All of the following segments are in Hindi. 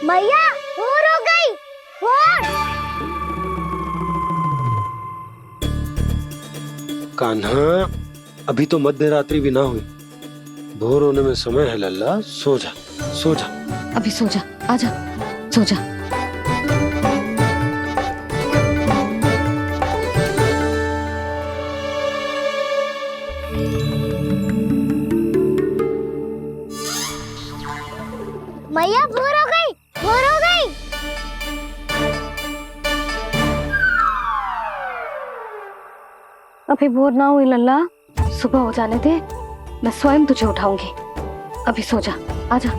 मैया भोर हो गई। भोर। कान्हा, अभी तो मध्य रात्रि भी ना हुई। भोर होने में समय है लल्ला। सो जा, सो जा। अभी सो जा, आजा, सो जा। मैया भोर हो गई, भोर हो गई। अभी भोर ना हुई लल्ला, सुबह हो जाने दे, मैं स्वयं तुझे उठाऊंगी। अभी सो जा, आजा।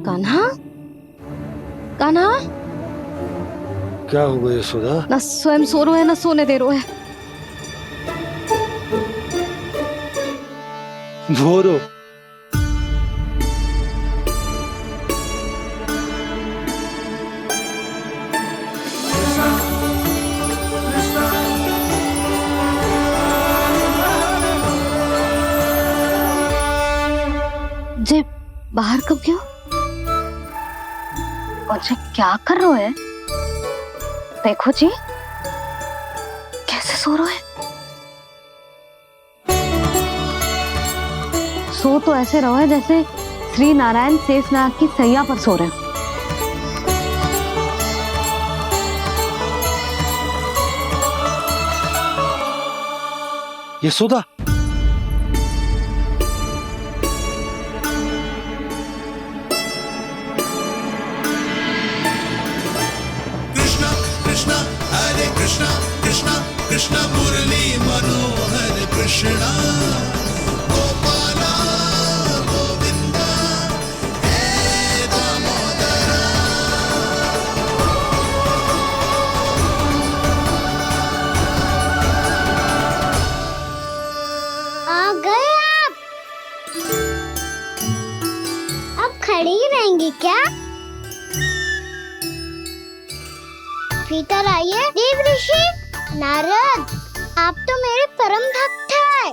कान्हा, कान्हा, क्या हो गया यशोदा? ना स्वयं सो रो है ना सोने दे रो है। भोर हो। जे बाहर कब गयो? और जे क्या कर रहे है? देखो जी, कैसे सो रहे है। सो तो ऐसे रहो है जैसे श्री नारायण शेषनाग की सैया पर सो रहे हैं। यशोदा, कृष्णा कृष्णा हरे कृष्णा कृष्णा कृष्णा मुरली मनोहर कृष्णा गोपाला गोविंदा हे दामोदरा। आ गए आप। अब खड़ी रहेंगी क्या? भीतर आइए। देव ऋषि नारद, आप तो मेरे परम भक्त हैं।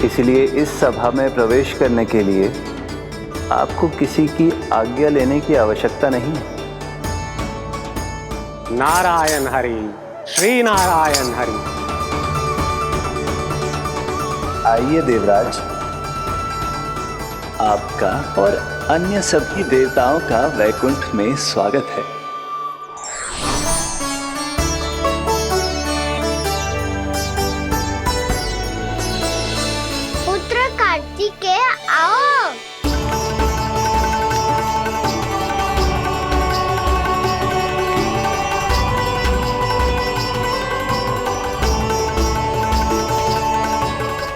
इसलिए इस सभा में प्रवेश करने के लिए आपको किसी की आज्ञा लेने की आवश्यकता नहीं है। नारायण हरि, श्री नारायण हरि। आइए देवराज, आपका और अन्य सभी देवताओं का वैकुंठ में स्वागत है। पुत्र कार्तिकेय आओ।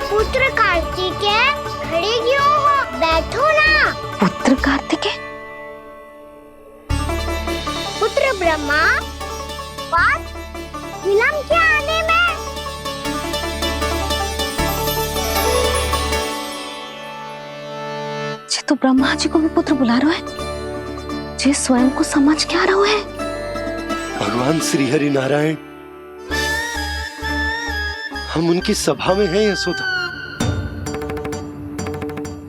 पुत्र कार्तिकेय खड़े क्यों हो? बैठो ना। पुत्र कार्तिकेय, पुत्र ब्रह्मा, बात विलंब क्या आने में? ये तो ब्रह्मा जी को भी पुत्र बुला रहे है। जे स्वयं को समझ क्या रहे है। भगवान श्री हरि नारायण, हम उनकी सभा में हैं यशोदा।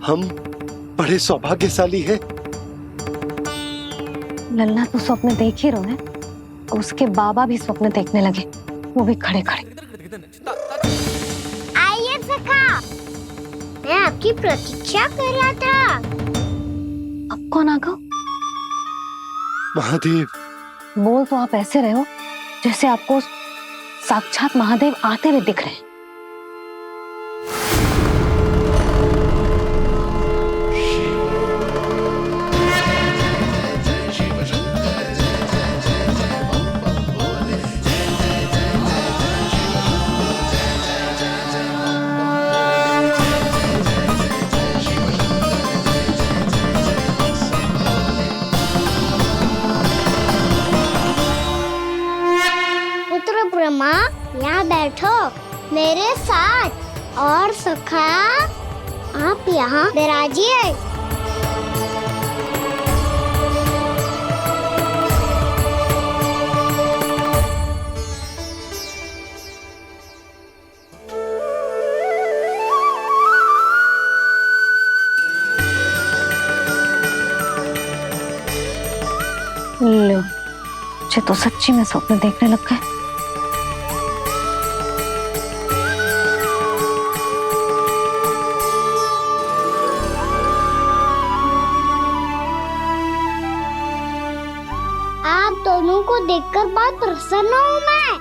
हम बड़े सौभाग्यशाली हैं। लल्ला तो स्वप्न देख ही रहे हैं, और उसके बाबा भी स्वप्न देखने लगे, वो भी खड़े खड़े। आइए सखा, मैं आपकी प्रतीक्षा कर रहा था। अब कौन आ गया? महादेव। बोल तो आप ऐसे रहे हो जैसे आपको साक्षात महादेव आते हुए दिख रहे हैं। मेरे साथ। और सखा, आप यहाँ विराजिए। लो, मुझे तो सच्ची में स्वप्न देखने लग गए। आप दोनों को देखकर बहुत प्रसन्न हूँ मैं।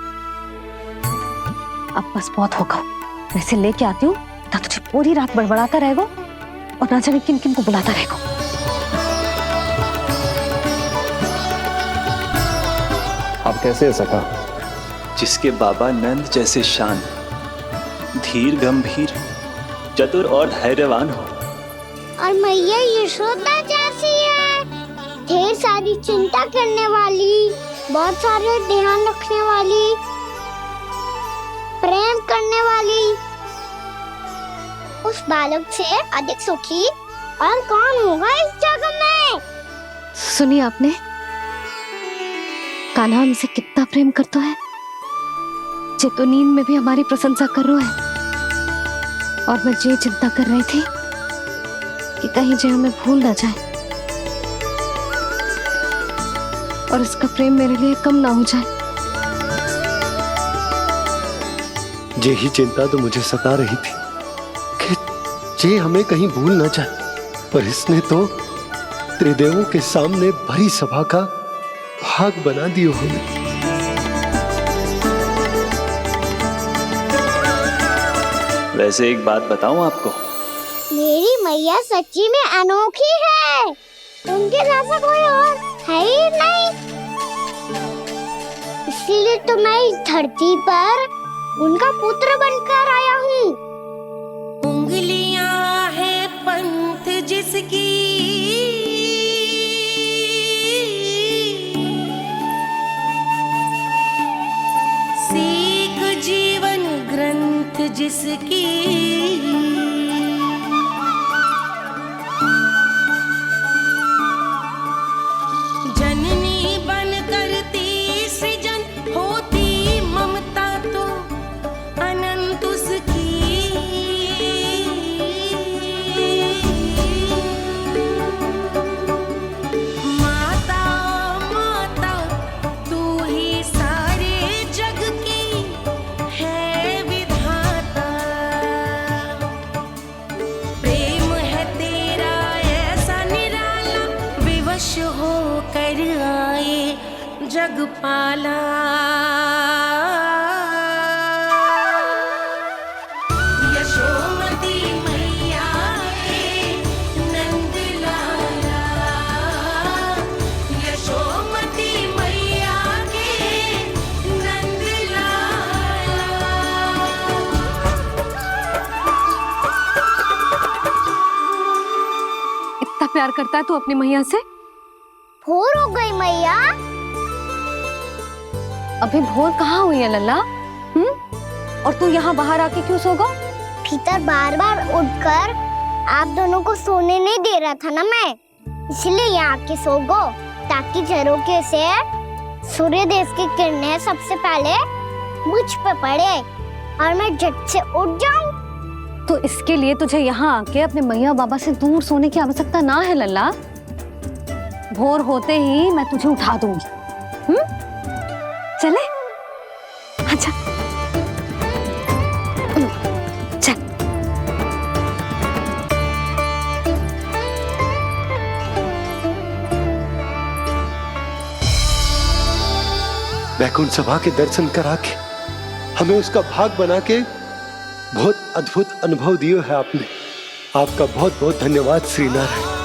अब बस बहुत होगा। मैं इसे लेके आती हूँ, ना तुझे पूरी रात बड़बड़ाता रहेगा और ना जाने किन किन को बुलाता रहेगा। आप कैसे है सखा? जिसके बाबा नंद जैसे शान, धीर गंभीर, चतुर और धैर्यवान हो। और मैया यशोदा जैसी है, ढेर सारी चिंता करने वाली, बहुत सारे ध्यान रखने वाली, प्रेम करने वाली। उस बालक से अधिक सुखी और कौन होगा इस जगत में? सुनिए आपने, कान्हा हमसे कितना प्रेम करता है। जे तो नींद में भी हमारी प्रशंसा कर रहा है। और मैं ये चिंता कर रही थी कि कहीं जे हमें भूल ना जाए और इसका प्रेम मेरे लिए कम ना हो जाए। यही चिंता तो मुझे सता रही थी कि जे हमें कहीं भूल ना जाए, पर इसने तो त्रिदेवों के सामने भरी सभा का भाग बना दियो हमें। वैसे एक बात बताऊं आपको, मेरी मैया सच्ची में अनोखी है। उनके जैसा कोई और है ही नहीं। इसीलिए तो मैं इस धरती पर उनका पुत्र बनकर आया हूँ। उंगलियां है पंथ जिसकी, सीख जीवन ग्रंथ जिसकी, जननी बन करती सृजन होती ममता तो अनंत उसकी। माता माता तू ही सारे जग की है विधाता। प्रेम है तेरा ऐसा निराला, विवश हो कर आए जग पाला। यशोमती मैया के नंद लाला, यशोमती मैया के नंद लाला। इतना प्यार करता है तू अपनी मैया से? भोर हो गई मैया। अभी भोर कहाँ हुई है लल्ला? और तू यहाँ बाहर आके क्यों सो गया? भीतर बार बार उठकर आप दोनों को सोने नहीं दे रहा था ना मैं, इसलिए यहाँ आके सो गो, ताकि झरोखे से सूर्य देव की किरणें सबसे पहले मुझ पे पड़े और मैं झट से उठ जाऊं। तो इसके लिए तुझे यहाँ आके अपने मैया बाबा से दूर सोने की आवश्यकता ना है लल्ला। भोर होते ही मैं तुझे उठा दूंगी। चले? अच्छा चल। वैकुंठ सभा के दर्शन करा के हमें उसका भाग बना के बहुत अद्भुत अनुभव दियो है आपने। आपका बहुत बहुत धन्यवाद श्री नारायण।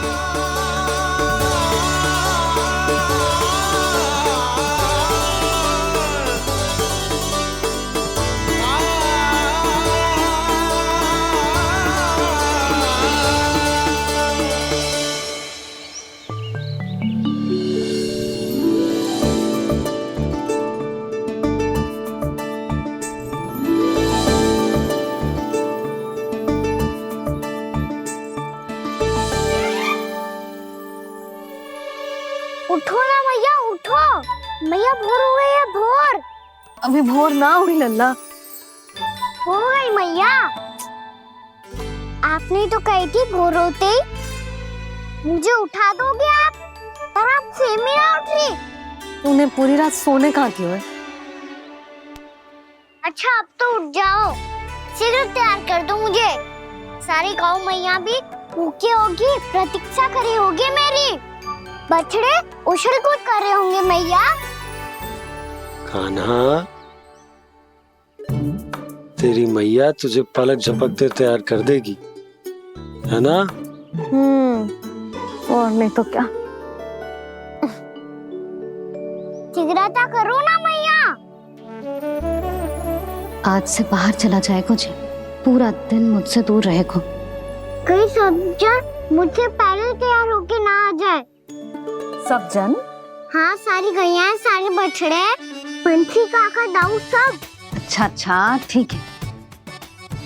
उठो ना मैया, उठो। मैया भोर हो गई है, भोर अभी भोर ना हुई लल्ला। हो गई मैया। आपने तो कही थी भोर होते ही मुझे उठा दोगे आप, पर आप सेम ही ना उठ रही। तूने पूरी रात सोने कहाँ की है? अच्छा अब तो उठ जाओ, शीघ्र तैयार कर दो मुझे। सारी गाँव मैया भी भूखी होगी, प्रतीक्षा करी होगी मेरी। बछड़े उछल कूद कर रहे होंगे मैया। कान्हा, तेरी मैया तुझे पलक झपकते तैयार कर देगी, है ना? और नहीं तो क्या। शीघ्रता करो ना मैया। आज से बाहर चला जाएगा जी, पूरा दिन मुझसे दूर रहेगा। कहीं सज्जन मुझसे पहले तैयार होके ना आ जाए। सब जन? हाँ, सारी गैया, सारे बछड़े, पंछी, काका, दाऊ सब। अच्छा अच्छा ठीक है,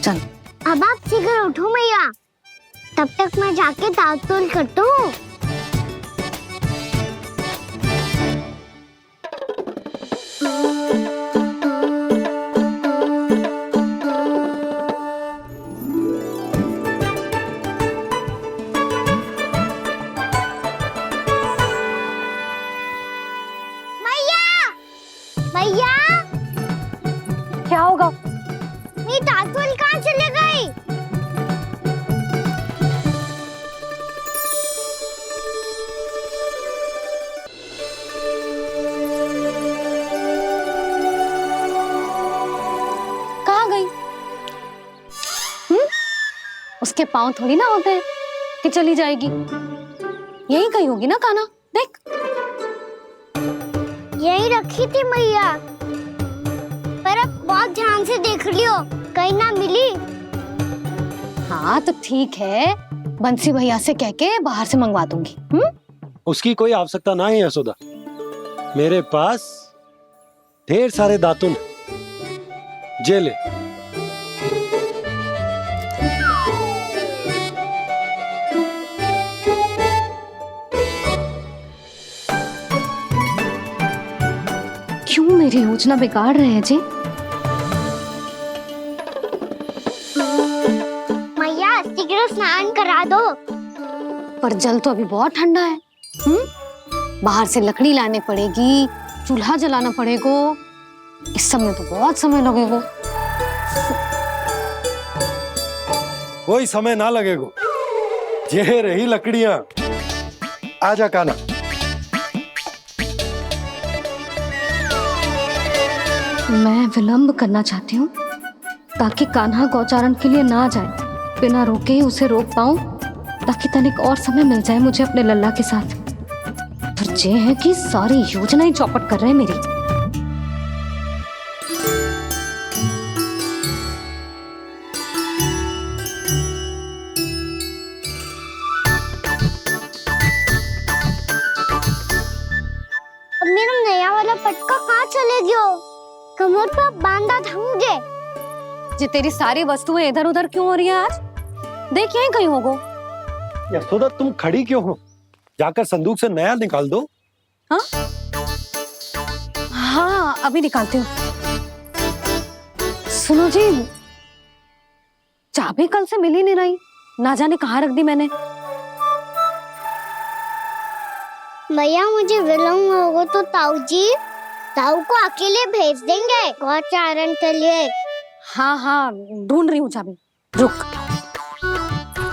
चल। अब आप शीघ्र उठो मैया, तब तक मैं जाके ताल-तोल करता हूँ। मैया, क्या होगा? मेरी ताल-तोल कहाँ चले गई? कहाँ गई? उसके पाँव थोड़ी ना होते हैं कि चली जाएगी। यही कहीं होगी ना कान्हा, देख। यही रखी थी मैया, पर अब बहुत ध्यान से देख लियो, कहीं ना मिली। हाँ तो ठीक है, बंसी भैया से कह के बाहर से मंगवा दूंगी। उसकी कोई आवश्यकता ना है यशोदा, मेरे पास ढेर सारे दातुन हैं। जे ले। क्यों मेरी योजना बिगाड़ रहे हैं जी? मैया शीघ्र स्नान करा दो। पर जल तो अभी बहुत ठंडा है। बाहर से लकड़ी लाने पड़ेगी, चूल्हा जलाना पड़ेगा। इस समय तो बहुत समय लगेगा। कोई समय ना लगेगा, ये रही लकड़ियां। आजा कान्हा। मैं विलंब करना चाहती हूँ ताकि कान्हा गौचारण के लिए ना जाए। बिना रोके ही उसे रोक पाऊं, ताकि तनिक और समय मिल जाए मुझे अपने लल्ला के साथ। पर ये है कि सारी योजना ही चौपट कर रहे हैं मेरी। अब मेरा नया वाला पटका कहाँ चले गयो? कमर पर बांधा था मुझे। ये तेरी सारी वस्तुएं इधर उधर क्यों हो रही है आज? देख यहीं कहीं होगो। यशोदा तुम खड़ी क्यों हो? जाकर संदूक से नया निकाल दो। हाँ हाँ अभी निकालती हूँ। सुनो जी, चाबी कल से मिल ही नहीं रही, ना जाने कहाँ रख दी मैंने। भैया मुझे विलम्ब होगा तो ताऊ को अकेले भेज देंगे गौचारण के लिए। हाँ हाँ ढूंढ रही हूँ चाबी, रुक।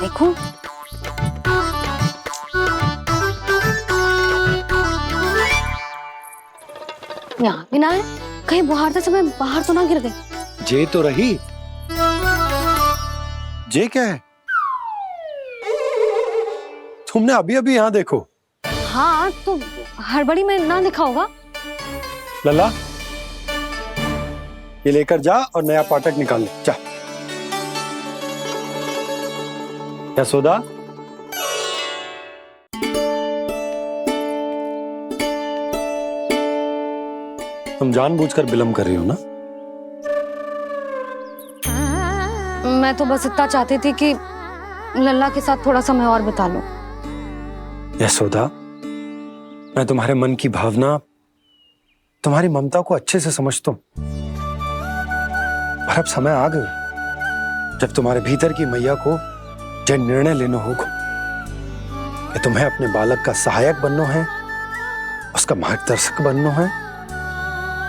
देखूं। यहाँ भी ना है, कहीं बुहारते समय बाहर तो ना गिर गई। जे तो रही। जे क्या है? तुमने अभी अभी यहाँ देखो। हाँ तो हड़बड़ी में ना दिखा होगा। लल्ला, ये लेकर जा और नया पाठक निकाल ले, जा। यशोदा, तुम जानबूझकर विलंब कर रही हो ना? मैं तो बस इतना चाहती थी कि लल्ला के साथ थोड़ा समय और बिता लूं। यशोदा, मैं तुम्हारे मन की भावना, तुम्हारी ममता को अच्छे से समझता हूं। पर अब समय आ गया जब तुम्हारे भीतर की मैया को जो निर्णय लेना होगा कि तुम्हें अपने बालक का सहायक बनना है, उसका मार्गदर्शक बनना है,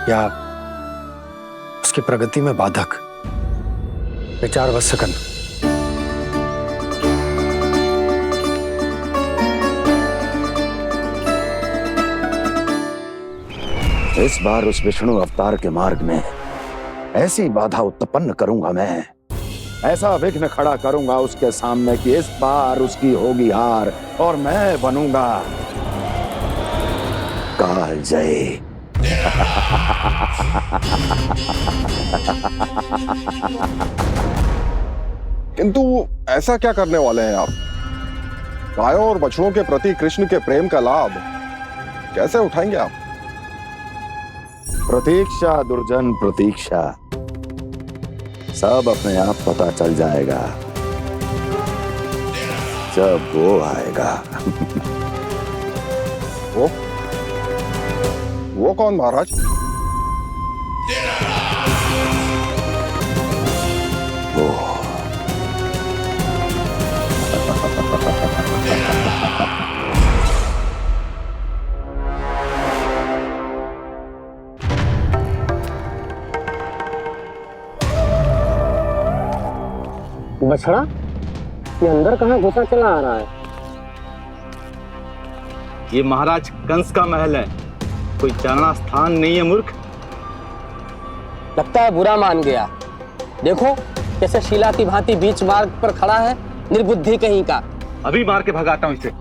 या उसकी प्रगति में बाधक। विचार अवश्य करना। इस बार उस विष्णु अवतार के मार्ग में ऐसी बाधा उत्पन्न करूंगा, मैं ऐसा विघ्न खड़ा करूंगा उसके सामने कि इस बार उसकी होगी हार और मैं बनूंगा कालजयी। किंतु ऐसा क्या करने वाले हैं आप? गायों और बछड़ों के प्रति कृष्ण के प्रेम का लाभ कैसे उठाएंगे आप? प्रतीक्षा दुर्जन प्रतीक्षा, सब अपने आप पता चल जाएगा जब वो आएगा। वो कौन महाराज? वो बछड़ा, ये अंदर कहाँ घुसा चला आ रहा है? ये महाराज कंस का महल है, कोई जाना स्थान नहीं है मूर्ख। लगता है बुरा मान गया। देखो कैसे शिला की भांति बीच मार्ग पर खड़ा है, निर्बुद्धि कहीं का। अभी मार के भगाता हूँ इसे।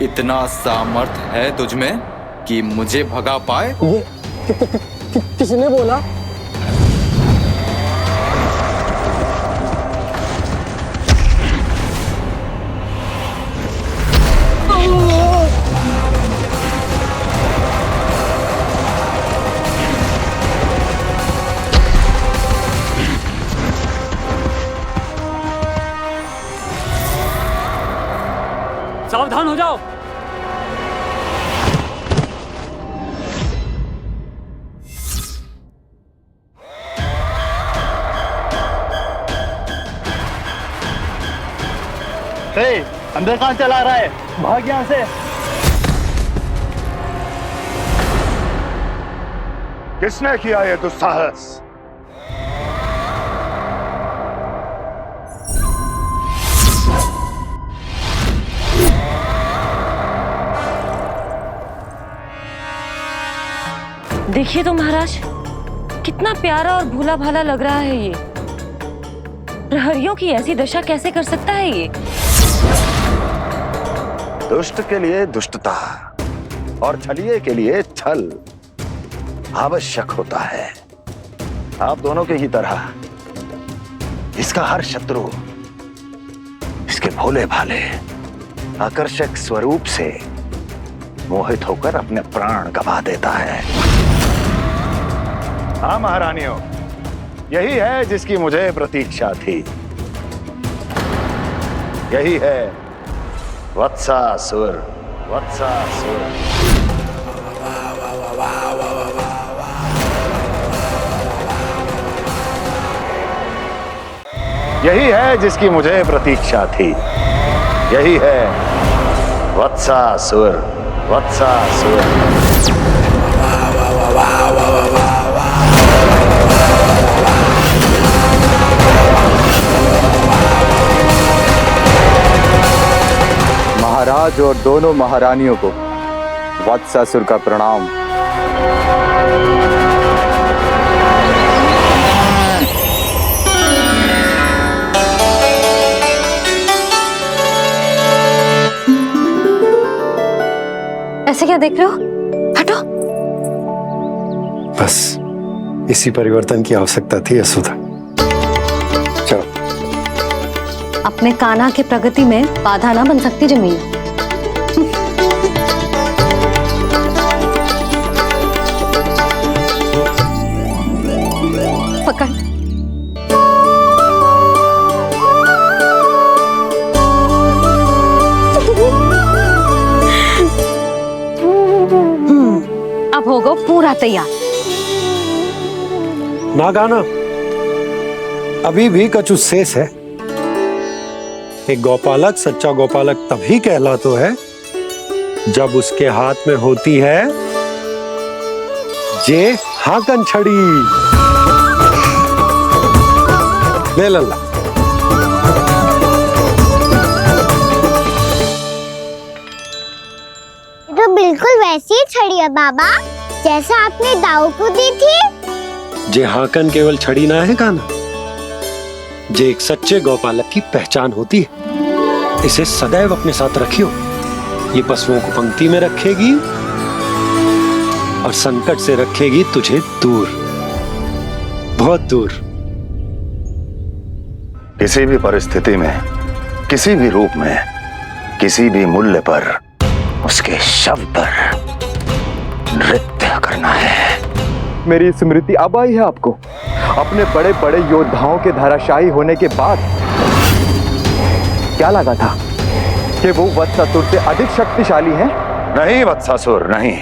इतना सामर्थ है तुझमें कि मुझे भगा पाए? ये किसने बोला? सावधान हो जाओ। अंदर कहाँ चला रहा है? भाग यहाँ से। किसने किया ये दुस्साहस? देखिए तो महाराज, कितना प्यारा और भोला भाला लग रहा है ये। प्रहरियों की ऐसी दशा कैसे कर सकता है ये? दुष्ट के लिए दुष्टता और छलिए के लिए छल आवश्यक होता है। आप दोनों के ही तरह इसका हर शत्रु इसके भोले भाले आकर्षक स्वरूप से मोहित होकर अपने प्राण गंवा देता है। हाँ महारानियों, यही है जिसकी मुझे प्रतीक्षा थी। यही है वत्सासुर। वत्सासुर यही है जिसकी मुझे प्रतीक्षा थी। यही है वत्सासुर। वत्सासुर महाराज और दोनों महारानियों को वत्सासुर का प्रणाम। ऐसे क्या देख रहे हो? हटो। बस इसी परिवर्तन की आवश्यकता थी यशोदा। चलो। अपने कान्हा के प्रगति में बाधा ना बन सकती जमीन। पकड़। पूरा तैयार। ना गाना, अभी भी कछु शेष है। एक गौपालक सच्चा गौपालक तभी कहलाता है जब उसके हाथ में होती है जे हाकन छड़ी। ले लल्ला। तो बिल्कुल वैसी ही छड़ी है बाबा जैसा आपने दाऊ को दी थी। जे हाकन केवल छड़ी ना है गाना, जे एक सच्चे गौपालक की पहचान होती है। इसे सदैव अपने साथ रखियो। ये पशुओं को पंक्ति में रखेगी और संकट से रखेगी तुझे दूर, बहुत दूर। किसी भी परिस्थिति में, किसी भी रूप में, किसी भी मूल्य पर उसके शव पर नृत्य करना है। मेरी स्मृति अब आई है आपको अपने बड़े बड़े योद्धाओं के धराशायी होने के बाद। क्या लगा था कि वो वत्सासुर से अधिक शक्तिशाली हैं? नहीं वत्सासुर, नहीं।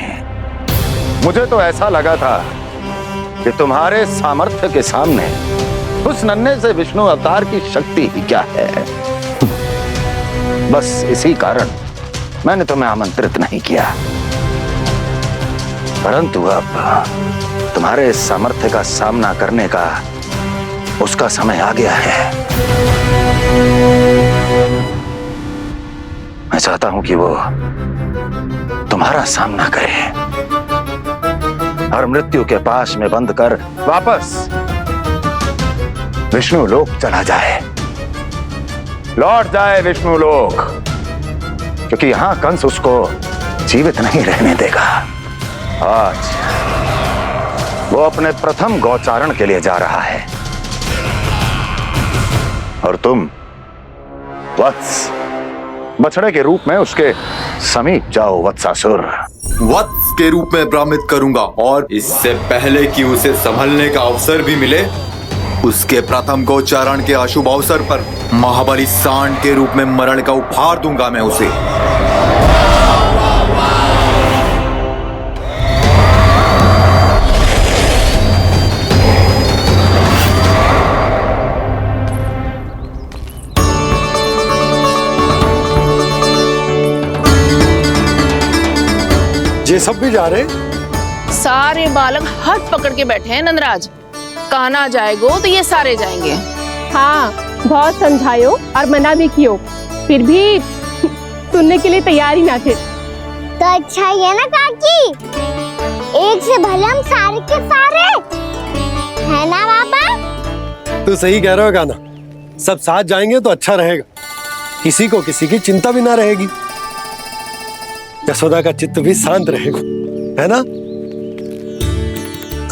मुझे तो ऐसा लगा था कि तुम्हारे सामर्थ्य के सामने उस नन्हे से विष्णु अवतार की शक्ति ही क्या है। बस इसी कारण मैंने तुम्हें आमंत्रित नहीं किया। परंतु अब तुम्हारे इस सामर्थ्य का सामना करने का उसका समय आ गया है। मैं चाहता हूं कि वो तुम्हारा सामना करे और मृत्यु के पास में बंद कर वापस विष्णु लोक चला जाए, लौट जाए विष्णु लोक, क्योंकि यहां कंस उसको जीवित नहीं रहने देगा। आज वो अपने प्रथम गौचारण के लिए जा रहा है और तुम वत्स बछड़े के रूप में उसके समीप जाओ वत्सासुर। वत्स के रूप में भ्रमित करूंगा और इससे पहले कि उसे संभलने का अवसर भी मिले, उसके प्रथम गोचारण के अशुभ अवसर पर महाबली सांड के रूप में मरण का उपहार दूंगा मैं उसे। ये सब भी जा रहे? सारे बालक हाथ पकड़ के बैठे हैं नंदराज। कान्हा जाएगो तो ये सारे जाएंगे। हाँ, बहुत समझायो और मना भी कियो, फिर भी सुनने के लिए तैयार ही ना थे। तो अच्छा ही है ना काकी, एक से भले हम सारे के सारे है ना बाबा। तू सही कह रहे हो गाना, सब साथ जाएंगे तो अच्छा रहेगा, किसी को किसी की चिंता भी ना रहेगी, यशोदा का चित्त भी शांत रहेगा, है ना?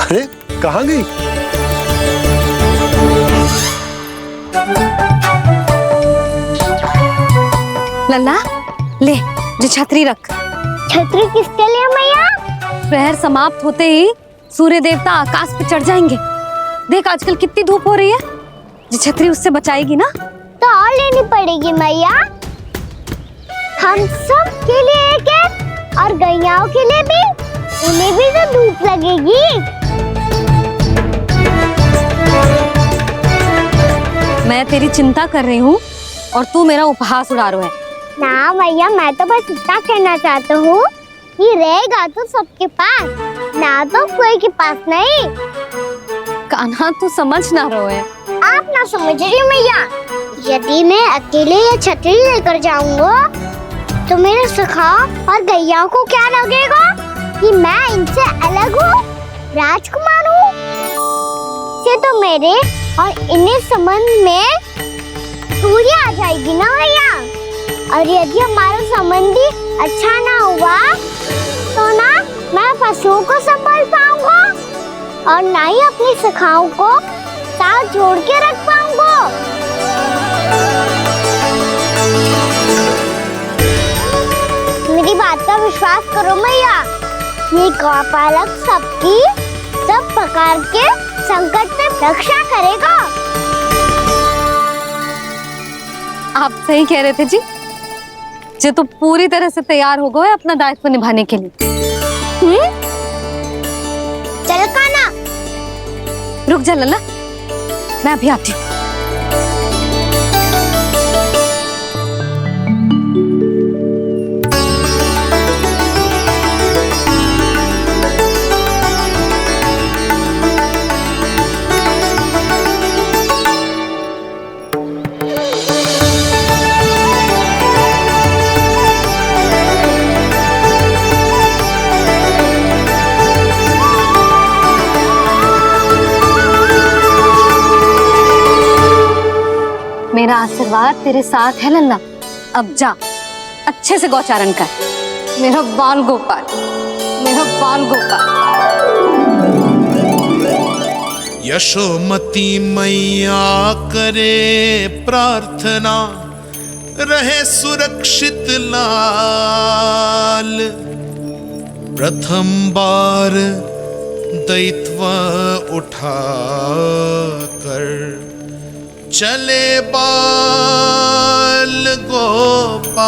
अरे कहाँ गई? लल्ला ले, जो छतरी रख। छतरी किसके लिए मैया? प्रहर समाप्त होते ही सूर्य देवता आकाश पे चढ़ जाएंगे। देख आजकल कितनी धूप हो रही है, जो छतरी उससे बचाएगी ना। तो और लेनी पड़ेगी मैया, हम सब के लिए एक एक और गैयाओं के लिए भी, उन्हें भी तो धूप लगेगी। मैं तेरी चिंता कर रही हूँ और तू मेरा उपहास उड़ा रहा है। ना भैया, मैं तो बस इतना कहना चाहता हूँ कि रहेगा तो सबके पास, ना तो कोई के पास नहीं। कान्हा तू समझ ना रहो है। आप ना समझ रही मैया, यदि मैं अकेले ये छतरी लेकर जाऊंगा तो मेरे सखा और गैया को क्या लगेगा कि मैं इनसे अलग हूँ, राजकुमार हूँ। से तो मेरे और इन्हें संबंध में दूरी आ जाएगी ना भैया। और यदि हमारा संबंध ही अच्छा ना हुआ तो ना मैं पशुओं को संभाल पाऊंगा और ना ही अपनी सखाओं को साथ जोड़ के रख पाऊंगा। मेरी बात का विश्वास करो मैया, ये गौपालक सबकी सब प्रकार के संकट से रक्षा करेगा। आप सही कह रहे थे जी, जो तो पूरी तरह से तैयार हो गए अपना दायित्व निभाने के लिए। रुक जा लल्ला, मैं अभी आती हूँ। मेरा आशीर्वाद तेरे साथ है लल्ला। अब जा, अच्छे से गौचारण कर। मेरा बाल गोपाल, मेरा बाल गोपाल। यशोमती मैया करे प्रार्थना, रहे सुरक्षित लाल। प्रथम बार दैत्व उठा कर चले बाल गोपाल।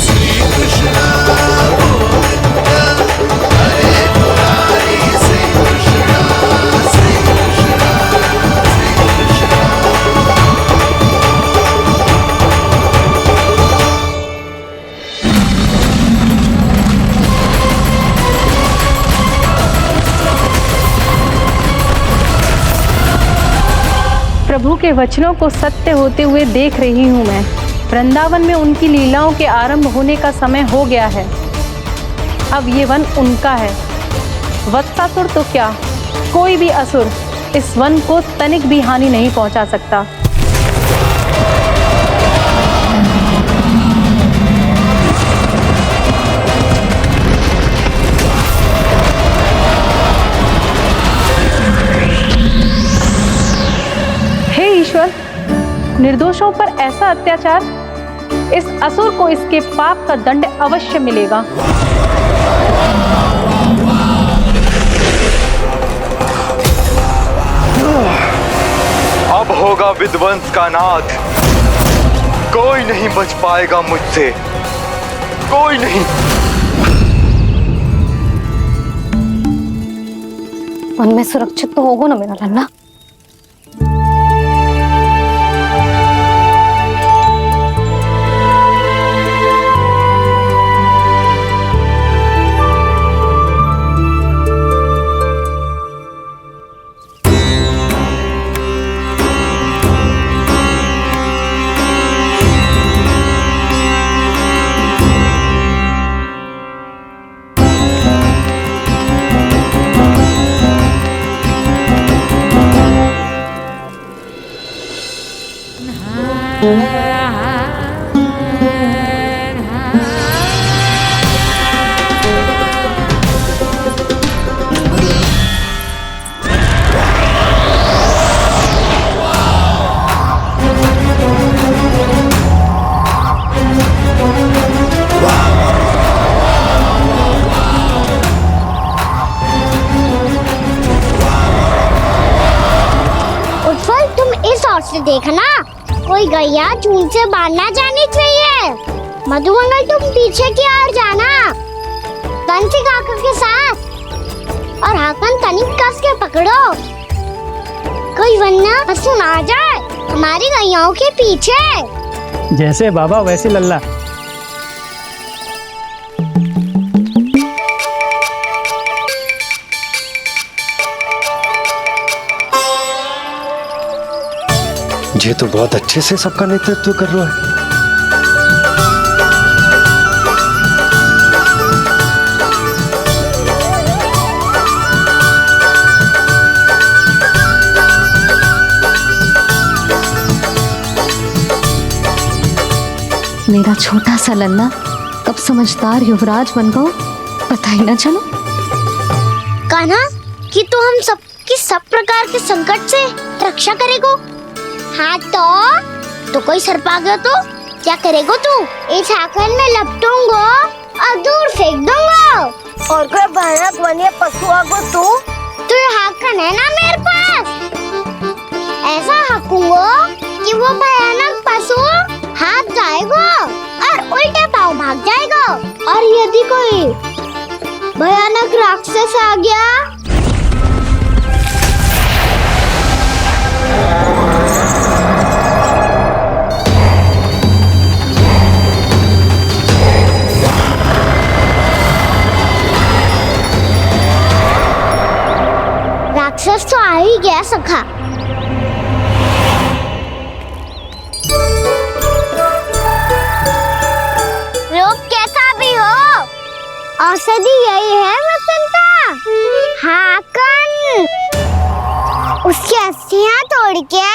श्री कृष्ण गोविंद हरे मुरारी, श्री कृष्ण श्री कृष्ण। प्रभु के वचनों को सत्य होते हुए देख रही हूँ मैं। वृंदावन में उनकी लीलाओं के आरंभ होने का समय हो गया है। अब ये वन उनका है। वत्सासुर तो क्या, कोई भी असुर इस वन को तनिक भी हानि नहीं पहुंचा सकता। ईश्वर, निर्दोषों पर ऐसा अत्याचार, इस असुर को इसके पाप का दंड अवश्य मिलेगा। अब होगा विध्वंस का नाद। कोई नहीं बच पाएगा मुझसे, कोई नहीं। वन में सुरक्षित तो होगा ना मेरा लल्ला? से देखना, कोई गैया चून से बाहर ना जानी चाहिए। मधुमंगल तुम पीछे की ओर जाना, कंसी काका के साथ, और हाकन तनिक कस के पकड़ो, कोई वरना असुर आ जाए हमारी गैयाओं के पीछे। जैसे बाबा वैसे लल्ला। ये तो बहुत अच्छे से सबका नेतृत्व कर रहा है। मेरा छोटा सा लल्ला कब समझदार युवराज बन गो पता ही ना चलो। कान्हा, कि तो हम सबकी सब प्रकार के संकट से रक्षा करेगो। हाँ तो कोई सर्प आ गया तो क्या करेगो तू? इस हाकन में लपटूंगा और दूर फेंक दूंगा। और कोई भयानक वन्य पशु आ गो तो ये मक्खन है ना मेरे पास। ऐसा हकूंगा कि वो भयानक पशु हाथ जाएगा और उल्टे पाँव भाग जाएगा। और यदि कोई भयानक राक्षस आ गया राक्षस तो आ ही गया सखा। रूप कैसा भी हो, औषधि यही है वसंता। हाकन उसकी अस्थियां तोड़ के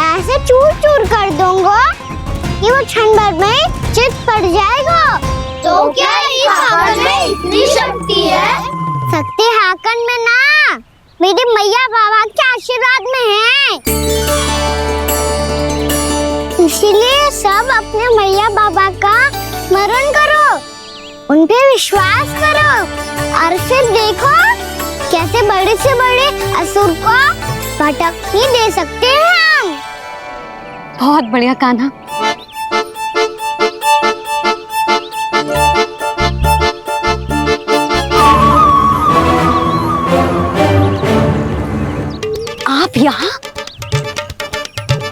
ऐसे चूर चूर कर दूंगा कि वो क्षण भर में चित पड़ जाएगा। तो क्या इस हाकन में इतनी शक्ति है? शक्ति हाकन में ना, मेरी मैया बाबा के आशीर्वाद में है। इसीलिए सब अपने मैया बाबा का स्मरण करो, उन पे विश्वास करो और फिर देखो कैसे बड़े से बड़े असुर को भटकने दे सकते हैं हम। बहुत बढ़िया कान्हा। आप यहाँ?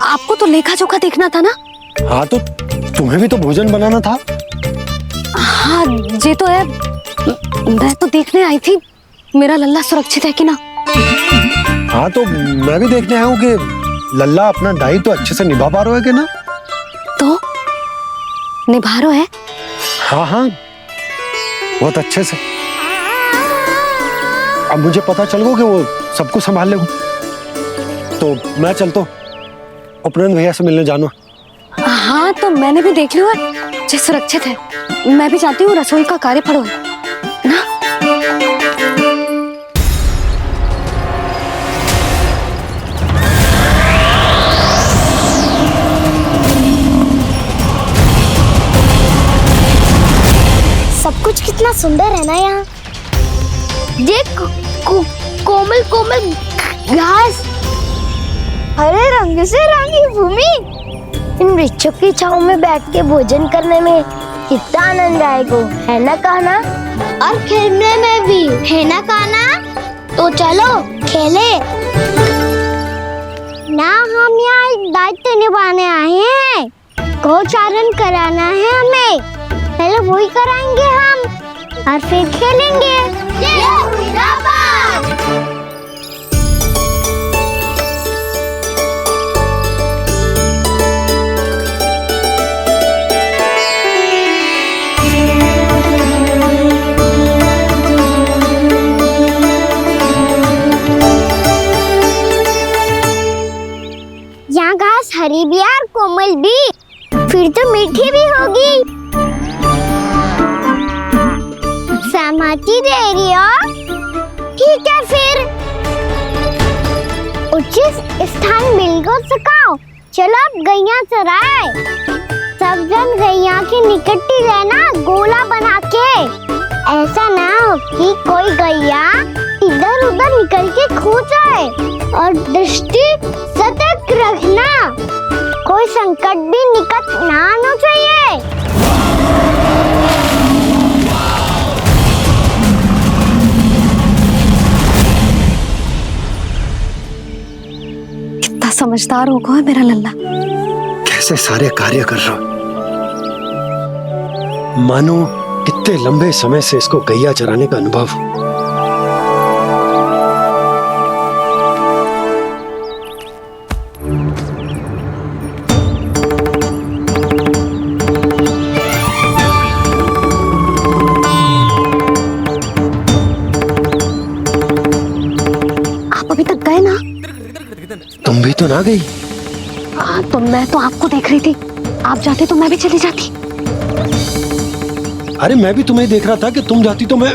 आपको तो लेखा जोखा देखना था ना? हाँ तो तुम्हें भी तो भोजन बनाना था। हाँ ये तो है, मैं तो देखने आई थी मेरा लल्ला सुरक्षित है कि ना। हाँ तो मैं भी देखने आया हूँ कि लल्ला अपना दायित्व तो अच्छे से निभा पा रहा है कि ना। तो निभा रहा है? हाँ हाँ बहुत अच्छे से। अब मुझे पता चल गया कि वो सबको संभाल लेगा। तो मैं चलता हूँ, उपनंद भैया से मिलने जाना। हाँ तो मैंने भी देख लिया जो सुरक्षित है। मैं भी चाहती हूँ रसोई का कार्य पड़ो ना। सब कुछ कितना सुंदर है ना यहाँ। देख कोमल कोमल घास, हरे रंग से रंगी भूमि। इन वृक्षों की छांव में बैठ के भोजन करने में कितना आनंद आएगा, है ना कान्हा? और खेलने में भी, है ना कान्हा? तो चलो खेले ना। हम यहाँ एक दायित्व निभाने आए हैं, गोचारण कराना है हमें। पहले वही कराएंगे हम और फिर खेलेंगे। ये हुई ना बात। यहाँ घास हरी भी और कोमल भी, फिर तो मीठी भी होगी। सहमति दे रही हो? ठीक है फिर उचित स्थान मिलकर सकाओ। चलो अब गैया चराए। सब जन गैया के निकट ही रहना, गोला बना के। ऐसा ना हो कि कोई गैया इधर उधर निकल के खो जाए। और दृष्टि सतर्क रखना, कोई संकट भी निकट ना आना चाहिए। कितना समझदार होगा है मेरा लल्ला। कैसे सारे कार्य कर रहा, मानो कितने लंबे समय से इसको गैया चराने का अनुभव हो। तुम भी तो ना गई। हाँ तो मैं तो आपको देख रही थी, आप जाते तो मैं भी चली जाती। अरे मैं भी तुम्हें देख रहा था कि तुम जाती तो मैं।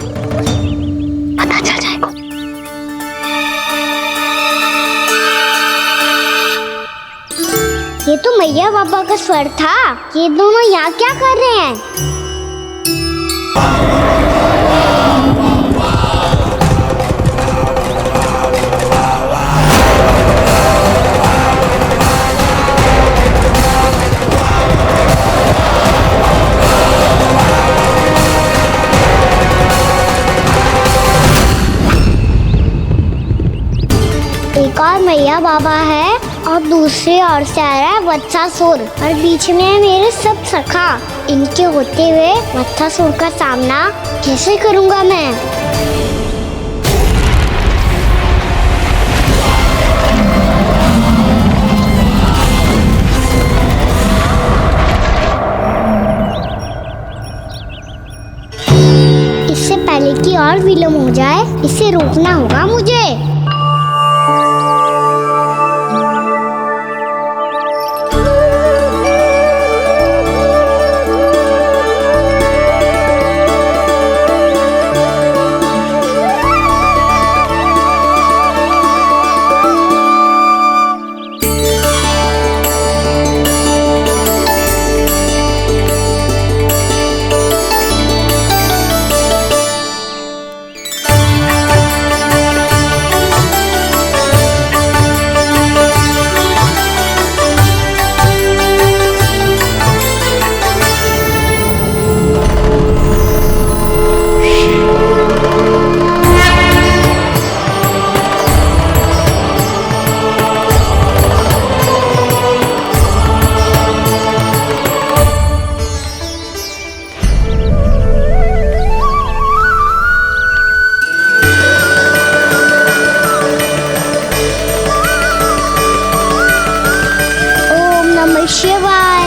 पता चल जाएगा। ये तो मैया बाबा का स्वर था। ये दोनों यहाँ क्या कर रहे हैं? मैया बाबा है और दूसरी ओर से आ रहा है वत्सासुर और बीच में है मेरे सब सखा। इनके होते हुए वत्सासुर का सामना कैसे करूंगा मैं? इससे पहले कि और विलम्ब हो जाए, इसे रोकना होगा मुझे। शिवाय।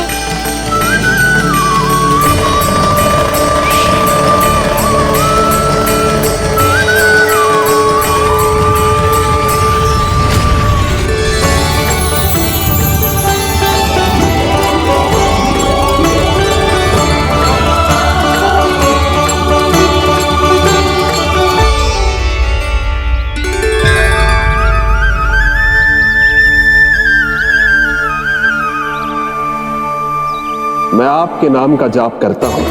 मैं आपके नाम का जाप करता हूं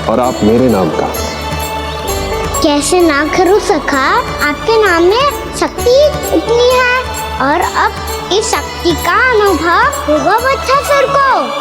और आप मेरे नाम का। कैसे ना करूं सखा, आपके नाम में शक्ति इतनी है और अब इस शक्ति का अनुभव होगा वत्सासुर को।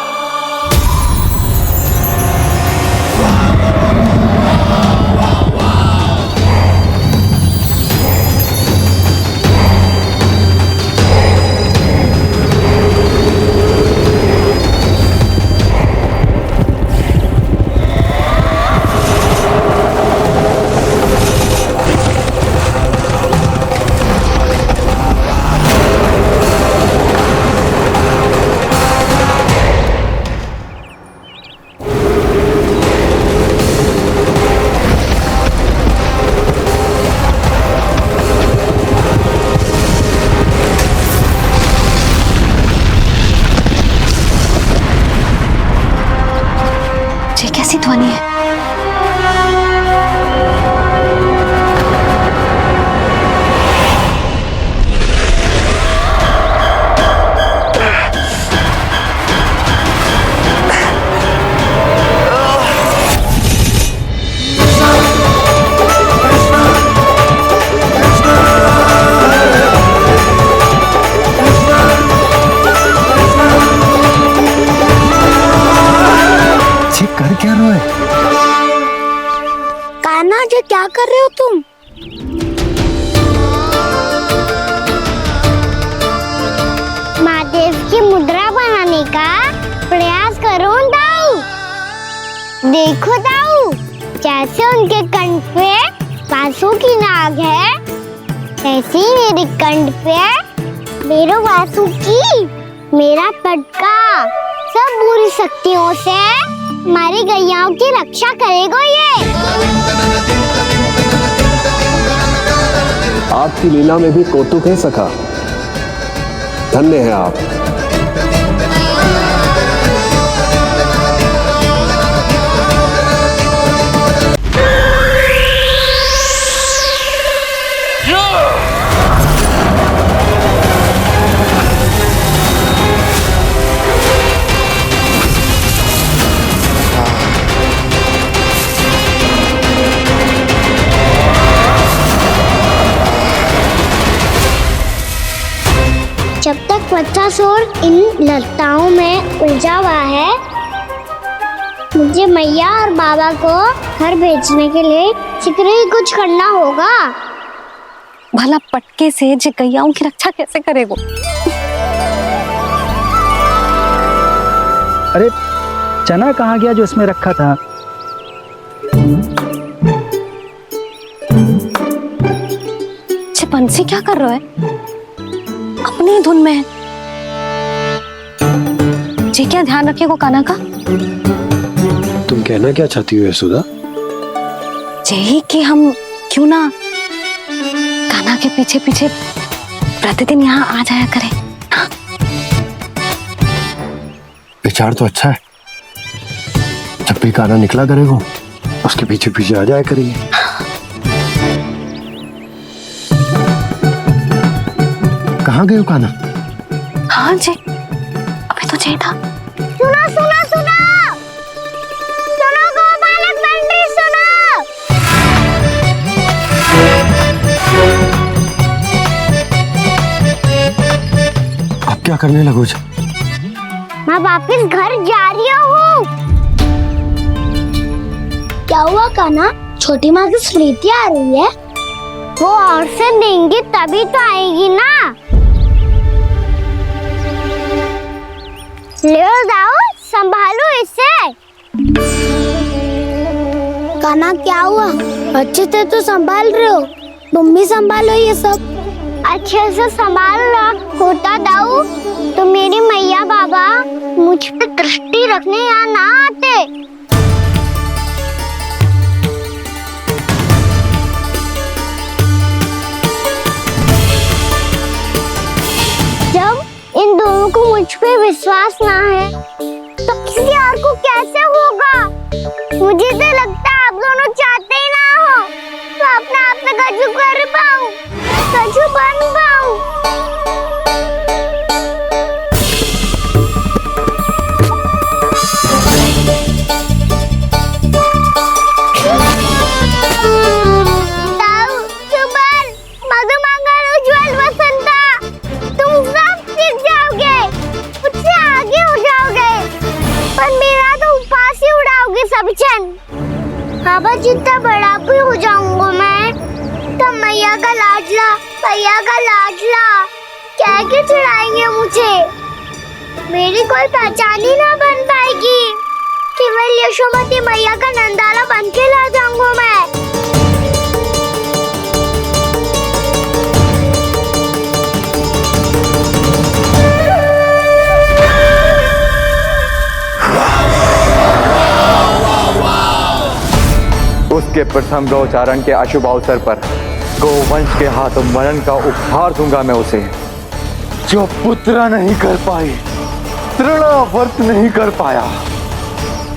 कैसी ध्वनि है? कर क्या रहे हो? कान्हा जी क्या कर रहे हो तुम? महादेव की मुद्रा बनाने का प्रयास करो दाऊ। देखो दाऊ, जैसे उनके कंठ पे वासु की नाग है, ऐसे ही मेरे कंठ पे मेरे वासु की मेरा पटका सब बुरी शक्तियों से हमारी गैयाओं की रक्षा करेगा ये। आपकी लीला में भी कौतुक है सखा, धन्य है आप। जब तक वत्सासुर इन लताओं में उलझा हुआ है, मुझे मैया और बाबा को घर भेजने के लिए शीघ्र ही कुछ करना होगा। भला पटके से गैयाओं की रक्षा कैसे करेगो? अरे चना कहाँ गया जो इसमें रखा था? बंसी क्या कर रहा है? अपनी धुन में है। जी क्या ध्यान रखिएगा काना का। तुम कहना क्या चाहती हो यशोदा? यही कि हम क्यों ना काना के पीछे पीछे प्रतिदिन यहाँ आ जाया करें। हाँ? विचार तो अच्छा है। जब भी काना निकला करेगा उसके पीछे पीछे आ जाया करेंगे। कहाँ गए हो काना? हाँ जी, अभी तो चाहिए था। सुनो सुनो सुनो सुनो गोपालक पंडित सुनो। अब क्या करने लगो? मैं वापस घर जा रही हूँ। क्या हुआ काना? छोटी माँ की स्मृति आ रही है। वो और से देंगे तभी तो आएगी ना। ले जाओ, संभालो इसे। काना क्या हुआ? अच्छे से तो संभाल रहे हो, तुम भी संभालो ये सब। अच्छे से संभाल लो होता दाऊ तो मेरी मैया बाबा मुझ पे दृष्टि रखने यहाँ ना आते। जब इन दोनों को मुझ पे विश्वास ना है तो किसी और को कैसे होगा? मुझे तो लगता है आप दोनों चाहते ही ना हो तो अपने आप में गजू कर पाऊं, गजू बन पाऊं। बाबा जितना बड़ा भी हो जाऊंगा मैं तो मैया का लाडला, भैया का लाडला क्या के चिढ़ाएंगे मुझे। मेरी कोई पहचान ही ना बन पाएगी। केवल यशोमती मैया का नंदाला बन के ला जाऊंगा मैं। उसके प्रथम गौचारण के अशुभ अवसर पर गोवंश के हाथों मरण का उपहार दूंगा मैं उसे। जो पुत्र नहीं कर पाई, तृणावर्त नहीं कर पाया,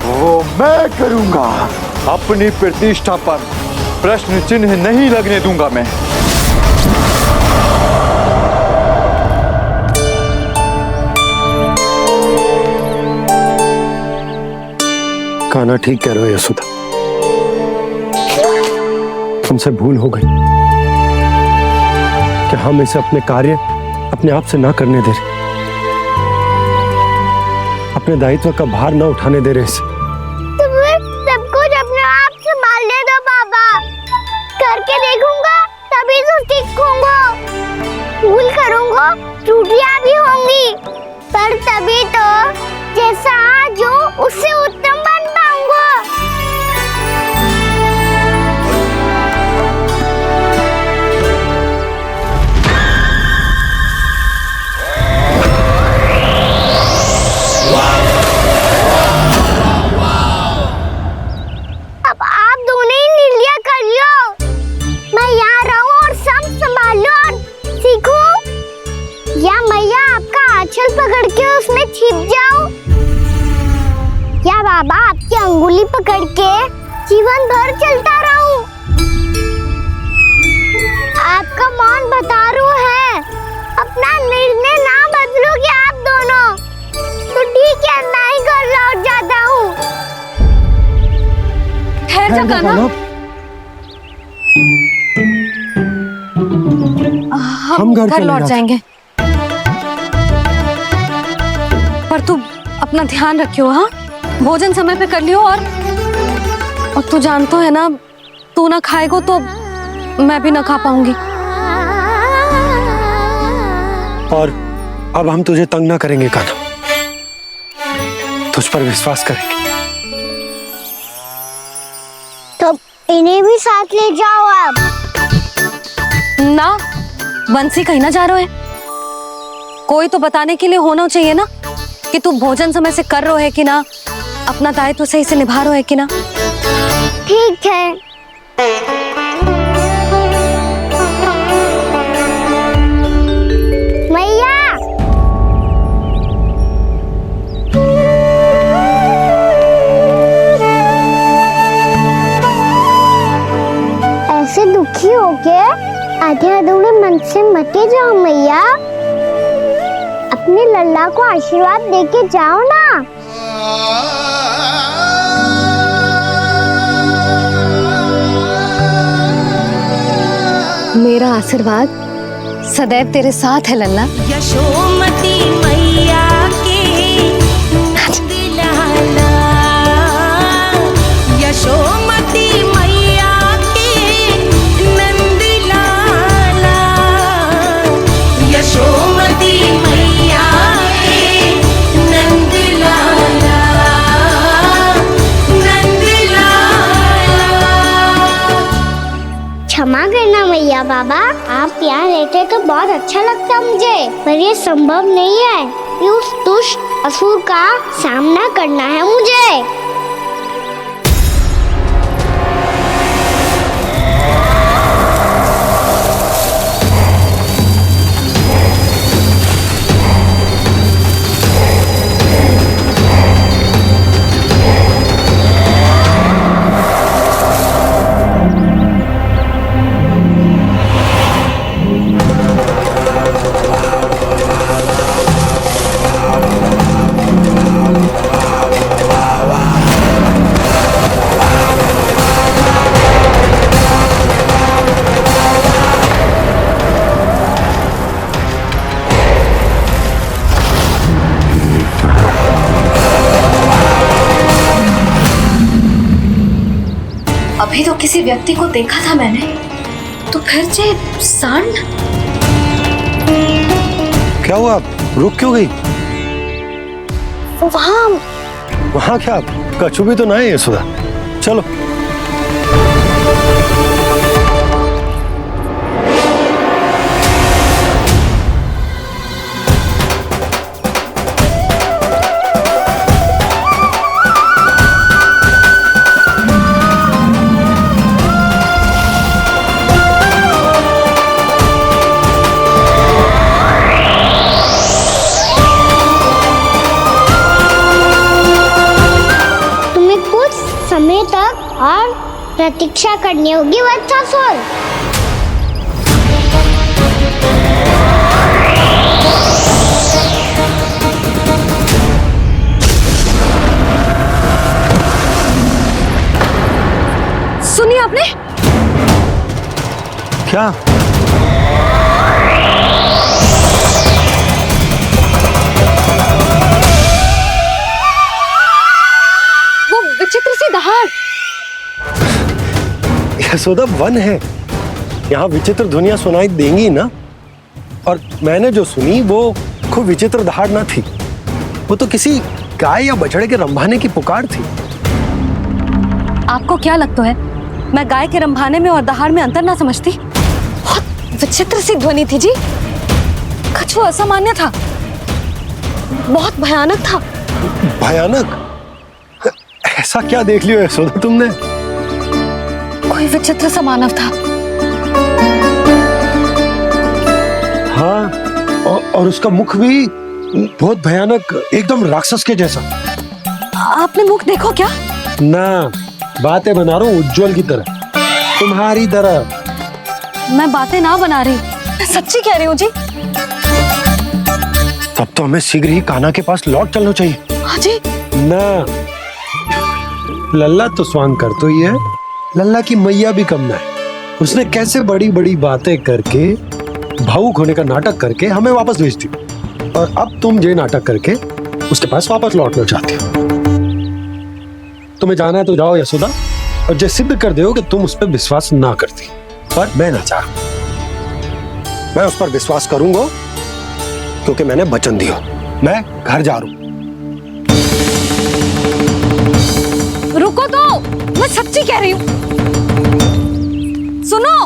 वो मैं करूंगा। अपनी प्रतिष्ठा पर प्रश्न चिन्ह नहीं लगने दूंगा मैं। काना ठीक कह रहे हो यशोदा, हमसे भूल हो गई कि हम इसे अपने कार्य अपने आप से ना करने दे रहे, अपने दायित्व का भार ना उठाने दे रहे इसे। तो फिर सब कुछ अपने आप से संभालने दो बाबा, करके देखूंगा तभी तो सीखूंगा। भूल करूंगा, त्रुटियां भी होंगी, पर तभी तो जैसा आज हूं उससे उत्तम बन पाऊंगा। अब आप दोनों ही निर्णय कर लो, मैं यहाँ रहूं और सब संभालूं और सीखूं, या मैया आपका आंचल पकड़ के उसमें छिप जाऊं, या बाबा आपकी अंगुली पकड़ के जीवन भर चलता रहूं। आपका मौन बतारू है, अपना निर्णय ना बदलोगे आप दोनों तो ठीक है, मैं ही घर लौट जाता हूँ। ठहर जा कान्हा, हम घर लौट जाएंगे, पर तू अपना ध्यान रखियो। हाँ, भोजन समय पे कर लियो, और तू जानतो है ना, तू ना खाएगो तो मैं भी ना खा पाऊंगी। और अब हम तुझे तंग ना करेंगे कान्हा, तुझ पर विश्वास करेंगे। तो इन्हें भी साथ ले जाओ अब। ना, बंसी कहीं ना जा रहे है। कोई तो बताने के लिए होना चाहिए ना कि तू भोजन समय से कर रहे है कि ना, अपना दायित्व सही से निभा रहे है कि ना। ठीक है। मैया, ऐसे दुखी हो के आधे अधूरे मन से मत जाओ मैया, अपने लल्ला को आशीर्वाद देके जाओ ना। मेरा आशीर्वाद सदैव तेरे साथ है लल्ला। यशोमती मैया के नंद लाला, यशोमती मैया के नंद लाला, यशोमती मैया के नंद लाला, नंद लाला। क्षमा करना मैया बाबा, आप यहाँ रहते तो बहुत अच्छा लगता मुझे, पर ये संभव नहीं है। ये उस दुष्ट असुर का सामना करना है मुझे। अभी तो किसी व्यक्ति को देखा था मैंने, तो फिर से सांड। क्या हुआ, रुक क्यों गई? वहाँ क्या, कछु भी तो ना है यशोदा। चलो। समय तक और प्रतीक्षा करनी होगी वत्सासुर। सुनिए आपने क्या? वो विचित्र सी दहाड़। यशोदा, वन है, यहाँ विचित्र ध्वनियां सुनाई देंगी ना। और मैंने जो सुनी वो खूब विचित्र दहाड़ ना थी, वो तो किसी गाय या बछड़े के रंभाने की पुकार थी। आपको क्या लगता है मैं गाय के रंभाने में और दहाड़ में अंतर ना समझती? बहुत विचित्र सी ध्वनि थी जी, कुछ वो असामान्य था, बहुत भयानक था। भयानक? ऐसा क्या देख लियो यशोदा तुमने? कोई विचित्र सा मानव था। हाँ, और उसका मुख भी बहुत भयानक, एकदम राक्षस के जैसा। आपने मुख देखो क्या? ना, बातें बना रहा हूँ उज्जवल की तरह, तुम्हारी तरह। मैं बातें ना बना रही, मैं सच्ची कह रही हूँ जी। तब तो हमें शीघ्र ही कान्हा के पास लौट चलना चाहिए। हाँ जी। ना, लल्ला तो स्वांग कर तो ही है, लल्ला की मैया भी कम ना है। उसने कैसे बड़ी बड़ी बातें करके, भावुक होने का नाटक करके हमें वापस भेज दी, और अब तुम ये नाटक करके उसके पास वापस लौटना चाहते हो। तुम्हें जाना है तो जाओ यशोदा, और ये सिद्ध कर दो कि तुम उस पर विश्वास ना करती। पर मैं ना चाह, मैं उस पर विश्वास करूंगा, क्योंकि मैंने वचन दिया। मैं घर जा रहा हूं। रुको तो, मैं सच्ची कह रही हूँ। सुनो,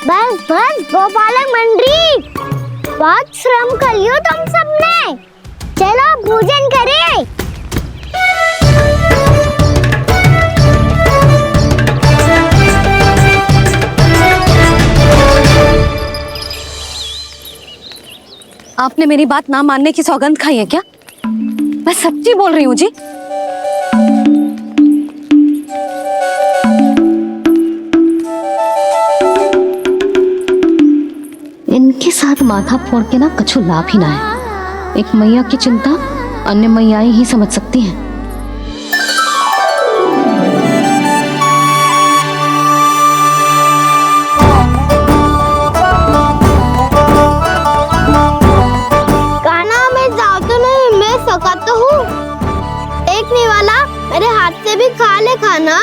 बस बस गोपालक मंडली, बहुत श्रम कर लियो तुम सबने। चलो भोजन करें। आपने मेरी बात ना मानने की सौगंध खाई है क्या? मैं सच्ची बोल रही हूँ जी। इनके साथ माथा फोड़ के ना कछु लाभ ही ना है। एक मैया की चिंता अन्य मैयाएं ही समझ सकती हैं। कान्हा, मैं जादू नहीं, मैं सकत हूँ। देखने वाला मेरे हाथ से भी खा ले खाना।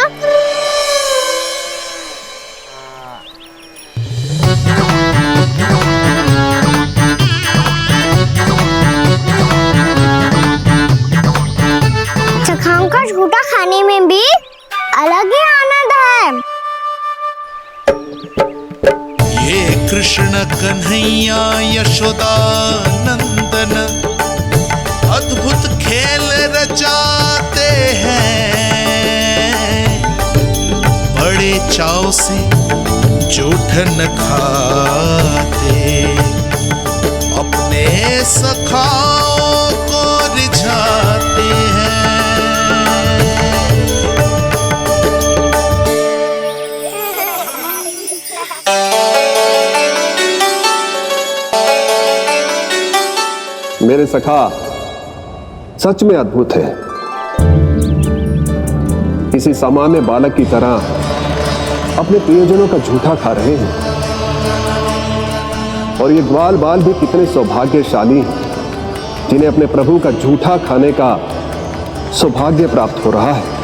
चखाओं का झूठा खाने में भी अलग ही आनंद है। ये कृष्ण कन्हैया यशोदा नंदन अद्भुत खेल रचाते हैं, बड़े चाव से जूठन खाते, अपने सखाओं को रिझाते हैं। मेरे सखा सच में अद्भुत है। किसी सामान्य बालक की तरह अपने प्रियजनों का झूठा खा रहे हैं। और ये ग्वाल बाल भी कितने सौभाग्यशाली हैं जिन्हें अपने प्रभु का झूठा खाने का सौभाग्य प्राप्त हो रहा है।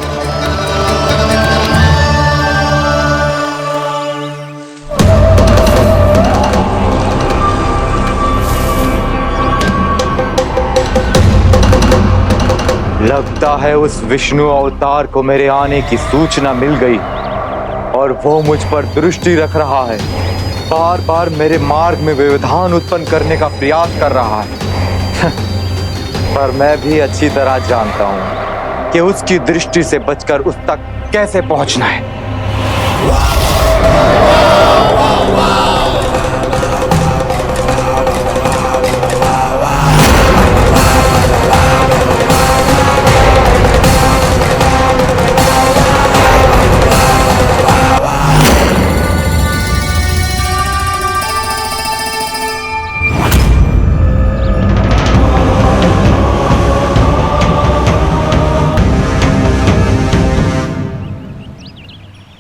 लगता है उस विष्णु अवतार को मेरे आने की सूचना मिल गई और वो मुझ पर दृष्टि रख रहा है। बार बार मेरे मार्ग में व्यवधान उत्पन्न करने का प्रयास कर रहा है। पर मैं भी अच्छी तरह जानता हूं कि उसकी दृष्टि से बचकर उस तक कैसे पहुंचना है।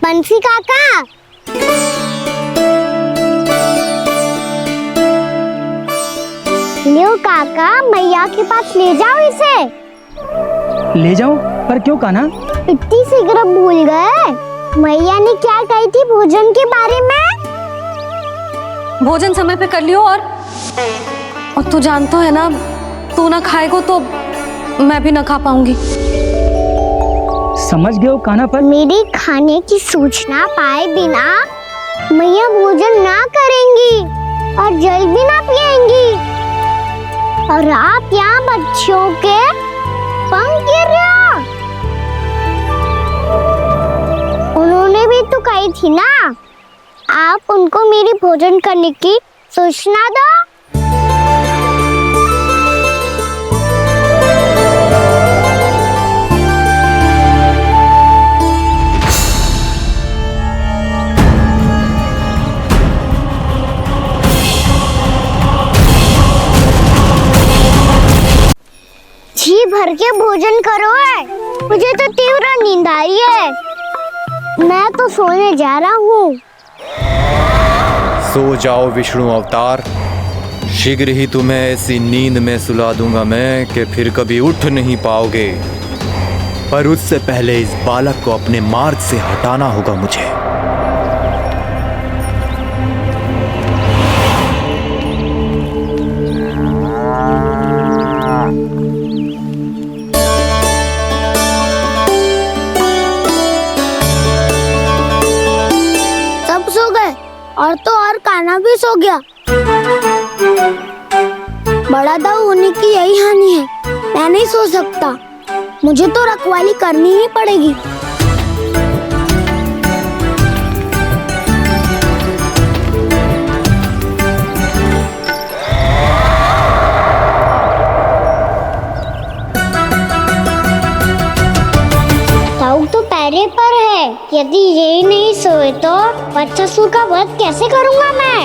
बंसी काका, लियो काका, मैया के पास ले जाओ इसे। ले जाओ? पर क्यों कान्हा? इतनी शीघ्र भूल गए? मैया ने क्या कही थी भोजन के बारे में? भोजन समय पे कर लियो। और तू जानता है ना, तू ना खाएगो तो मैं भी ना खा पाऊंगी। समझ गए हो कान्हा? पर मेरी खाने की सूचना पाए बिना मैया भोजन ना करेंगी और जल भी ना पिएंगी। और आप यहाँ बच्चों के पंख गिर रहे हो। उन्होंने भी तो कही थी ना, आप उनको मेरी भोजन करने की सूचना दो। भर के भोजन करो है, मुझे तो तीव्र नींद आई है। मैं तो सोने जा रहा हूँ। सो जाओ विष्णु अवतार, शीघ्र ही तुम्हें ऐसी नींद में सुला दूंगा मैं कि फिर कभी उठ नहीं पाओगे। पर उससे पहले इस बालक को अपने मार्ग से हटाना होगा मुझे। सब सो गए और तो और कान्हा भी सो गया। बड़ा दाऊ होने की यही हानि है, मैं नहीं सो सकता, मुझे तो रखवाली करनी ही पड़ेगी। दाऊ तो पैरे पर है, यदि यही नहीं सोए तो बच्चासुर का वध कैसे करूंगा मैं?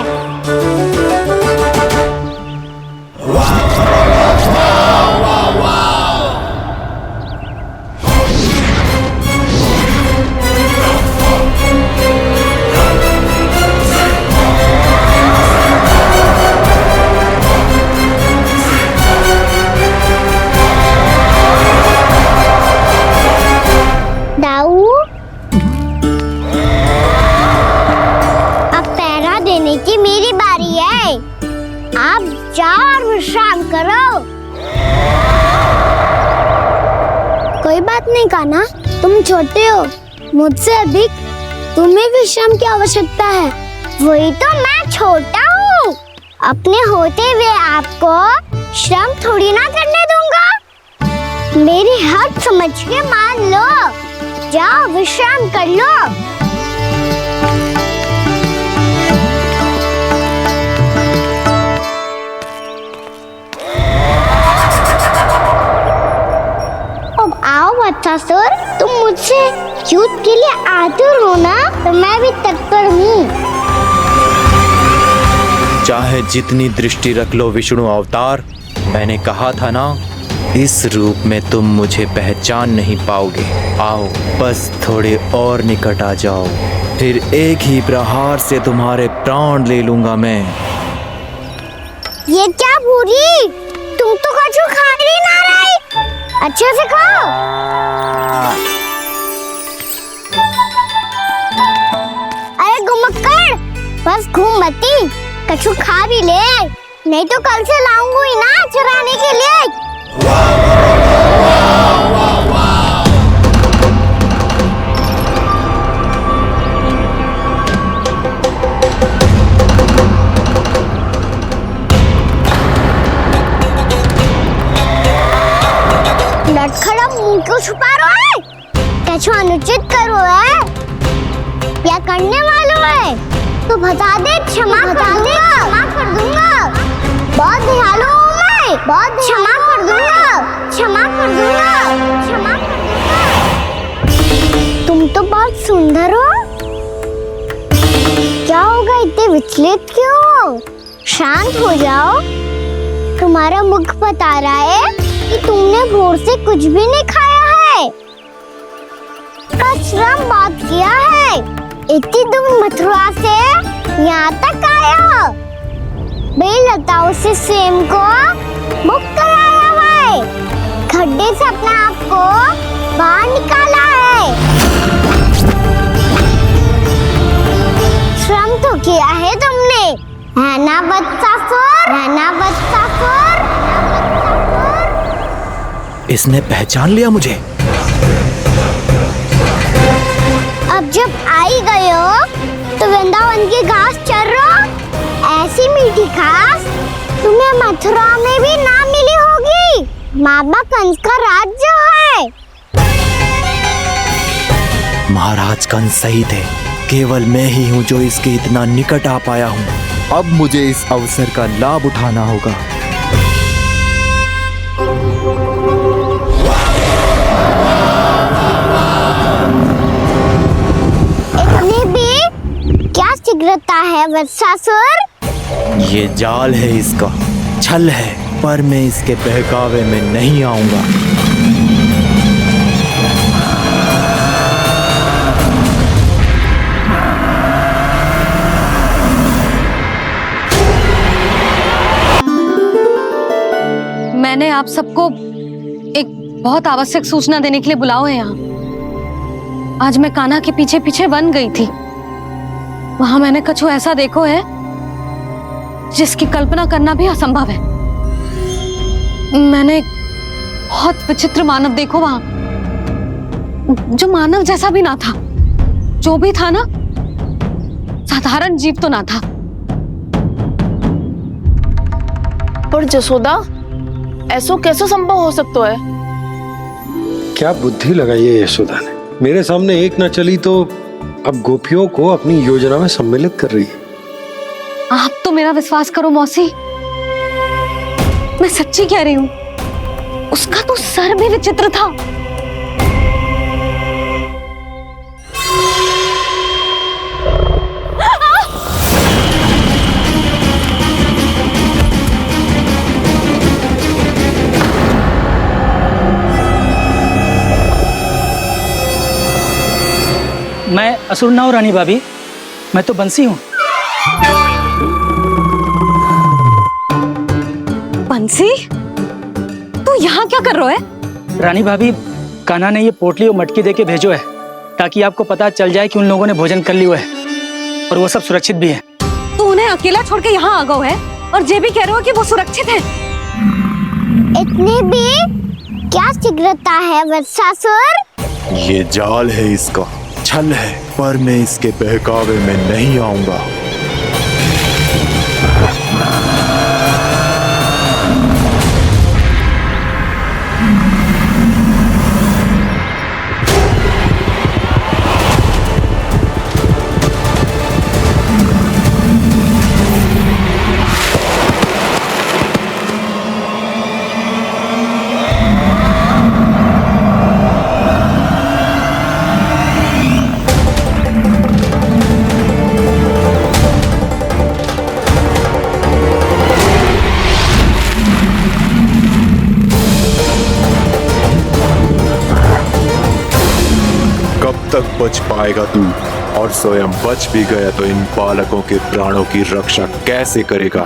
दाऊ, अब पहरा देने की मेरी बारी है। आप जाओ और विश्राम करो। कोई बात नहीं कान्हा, तुम छोटे हो, मुझसे अधिक तुम्हें विश्राम की आवश्यकता है। वही तो मैं छोटा हूँ, अपने होते हुए आपको श्रम थोड़ी ना करने दूंगा। मेरी हद समझ के मान लो, जाओ विश्राम कर लो। अब आओ बच्चासुर, तुम मुझसे युद्ध के लिए आतुर हो ना, तो मैं भी तत्पर हूँ। चाहे जितनी दृष्टि रख लो विष्णु अवतार, मैंने कहा था ना, इस रूप में तुम मुझे पहचान नहीं पाओगे। आओ बस थोड़े और निकट आ जाओ, फिर एक ही प्रहार से तुम्हारे प्राण ले लूंगा मैं। ये क्या भूरी, तुम तो कछु खा ही ना रही, अच्छे से खाओ। अरे घुमक्कड़, बस घूम मती, कछु खा भी ले, नहीं तो कल से लाऊंगी ही ना चुराने के लिए। लटखड़ा मुंह क्यों छुपा रहा है? कछु अनुचित करो है या करने वालों है तो बता दे, क्षमा कर दूंगा। बहुत दयालु हूँ मैं, बहुत क्षमा कर दूंगा। तुम तो बहुत सुंदर हो, क्या होगा, इतने विचलित क्यों हो? शांत हो जाओ, तुम्हारा मुख बता रहा है कि तुमने भोर से कुछ भी नहीं खाया है, बस श्रम बहुत किया है। इतनी दूर मथुरा से यहाँ तक आया हो, बेलताओं से स्वयं को मुक्त कराया है, खड्डे से अपने आप को बाहर निकाला है। श्रम तो किया है तुमने, है ना बच्चासुर? इसने पहचान लिया मुझे। अब जब आई गए हो तो वृंदावन की घास चर रहो, ऐसी मीठी घास तुम्हें मथुरा में भी ना मिली होगी। बाबा कंस का राज्य है। महाराज कंस सही थे, केवल मैं ही हूँ जो इसके इतना निकट आ पाया हूँ। अब मुझे इस अवसर का लाभ उठाना होगा। इतनी भी क्या शीघ्रता है वत्सासुर? ये जाल है इसका, छल है, पर मैं इसके बहकावे में नहीं आऊंगा। मैंने आप सबको एक बहुत आवश्यक सूचना देने के लिए बुलाओ है यहाँ। आज मैं कान्हा के पीछे पीछे वन गई थी। वहां मैंने कछु ऐसा देखो है जिसकी कल्पना करना भी असंभव है। मैंने एक बहुत विचित्र मानव देखो वहां, जो मानव जैसा भी ना था। जो भी था ना, साधारण जीव तो ना था। पर जसोदा, ऐसो कैसे संभव हो सकता है? क्या बुद्धि लगाई है यशोदा ने। मेरे सामने एक ना चली तो अब गोपियों को अपनी योजना में सम्मिलित कर रही है। आप तो मेरा विश्वास करो मौसी, मैं सच्ची कह रही हूं। उसका तो सर भी विचित्र था। मैं असुर ना हूं रानी भाभी, मैं तो बंसी हूँ। बंसी, तू यहाँ क्या कर रहा है? रानी भाभी, कान्हा ने ये पोटली और मटकी देके भेजो है ताकि आपको पता चल जाए कि उन लोगों ने भोजन कर लिया है और वो सब सुरक्षित भी है। तू उन्हें अकेला छोड़ के यहाँ आ गया है और ये भी कह रहे हो कि वो सुरक्षित है। इतनी भी क्या शीघ्रता है वत्सासुर? ये जाल है, इसका छल है, पर मैं इसके बहकावे में नहीं आऊंगा। तक बच पाएगा तू, और स्वयं बच भी गया तो इन बालकों के प्राणों की रक्षा कैसे करेगा?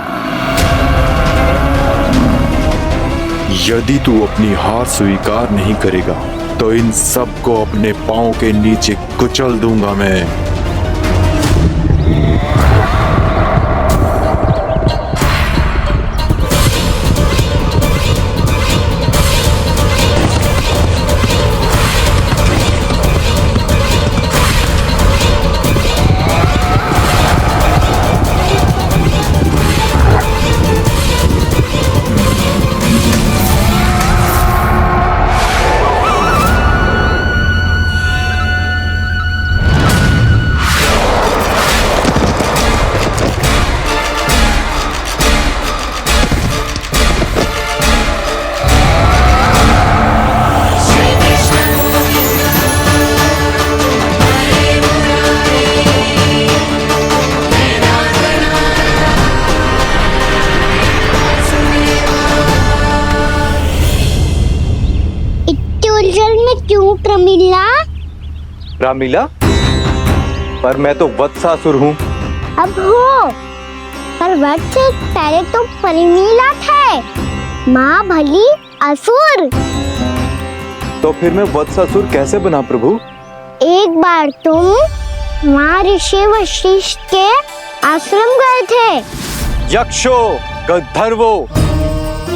यदि तू अपनी हार स्वीकार नहीं करेगा तो इन सबको अपने पांव के नीचे कुचल दूंगा मैं। क्यों प्रमिला? रामीला, पर मैं तो वत्सासुर हूँ। अब हो, पर वत्स से पहले तो प्रमिला थे, माँ भली असुर। तो फिर मैं वत्सासुर कैसे बना प्रभु? एक बार तुम वहाँ ऋषि वशिष्ठ के आश्रम गए थे। यक्षो, गंधर्वों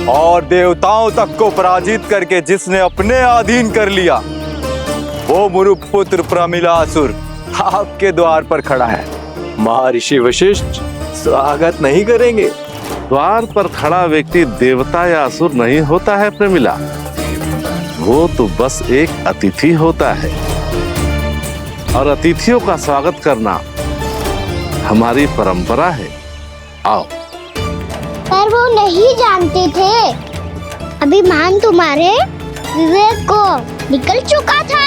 और देवताओं तक को पराजित करके जिसने अपने अधीन कर लिया, वो मुरुपुत्र प्रमिलासुर आपके द्वार पर खड़ा है। महर्षि वशिष्ठ स्वागत नहीं करेंगे? द्वार पर खड़ा व्यक्ति देवता या असुर नहीं होता है प्रमिला, वो तो बस एक अतिथि होता है, और अतिथियों का स्वागत करना हमारी परंपरा है। आओ। पर वो नहीं जानते थे, अभिमान तुम्हारे विवेक को निकल चुका था।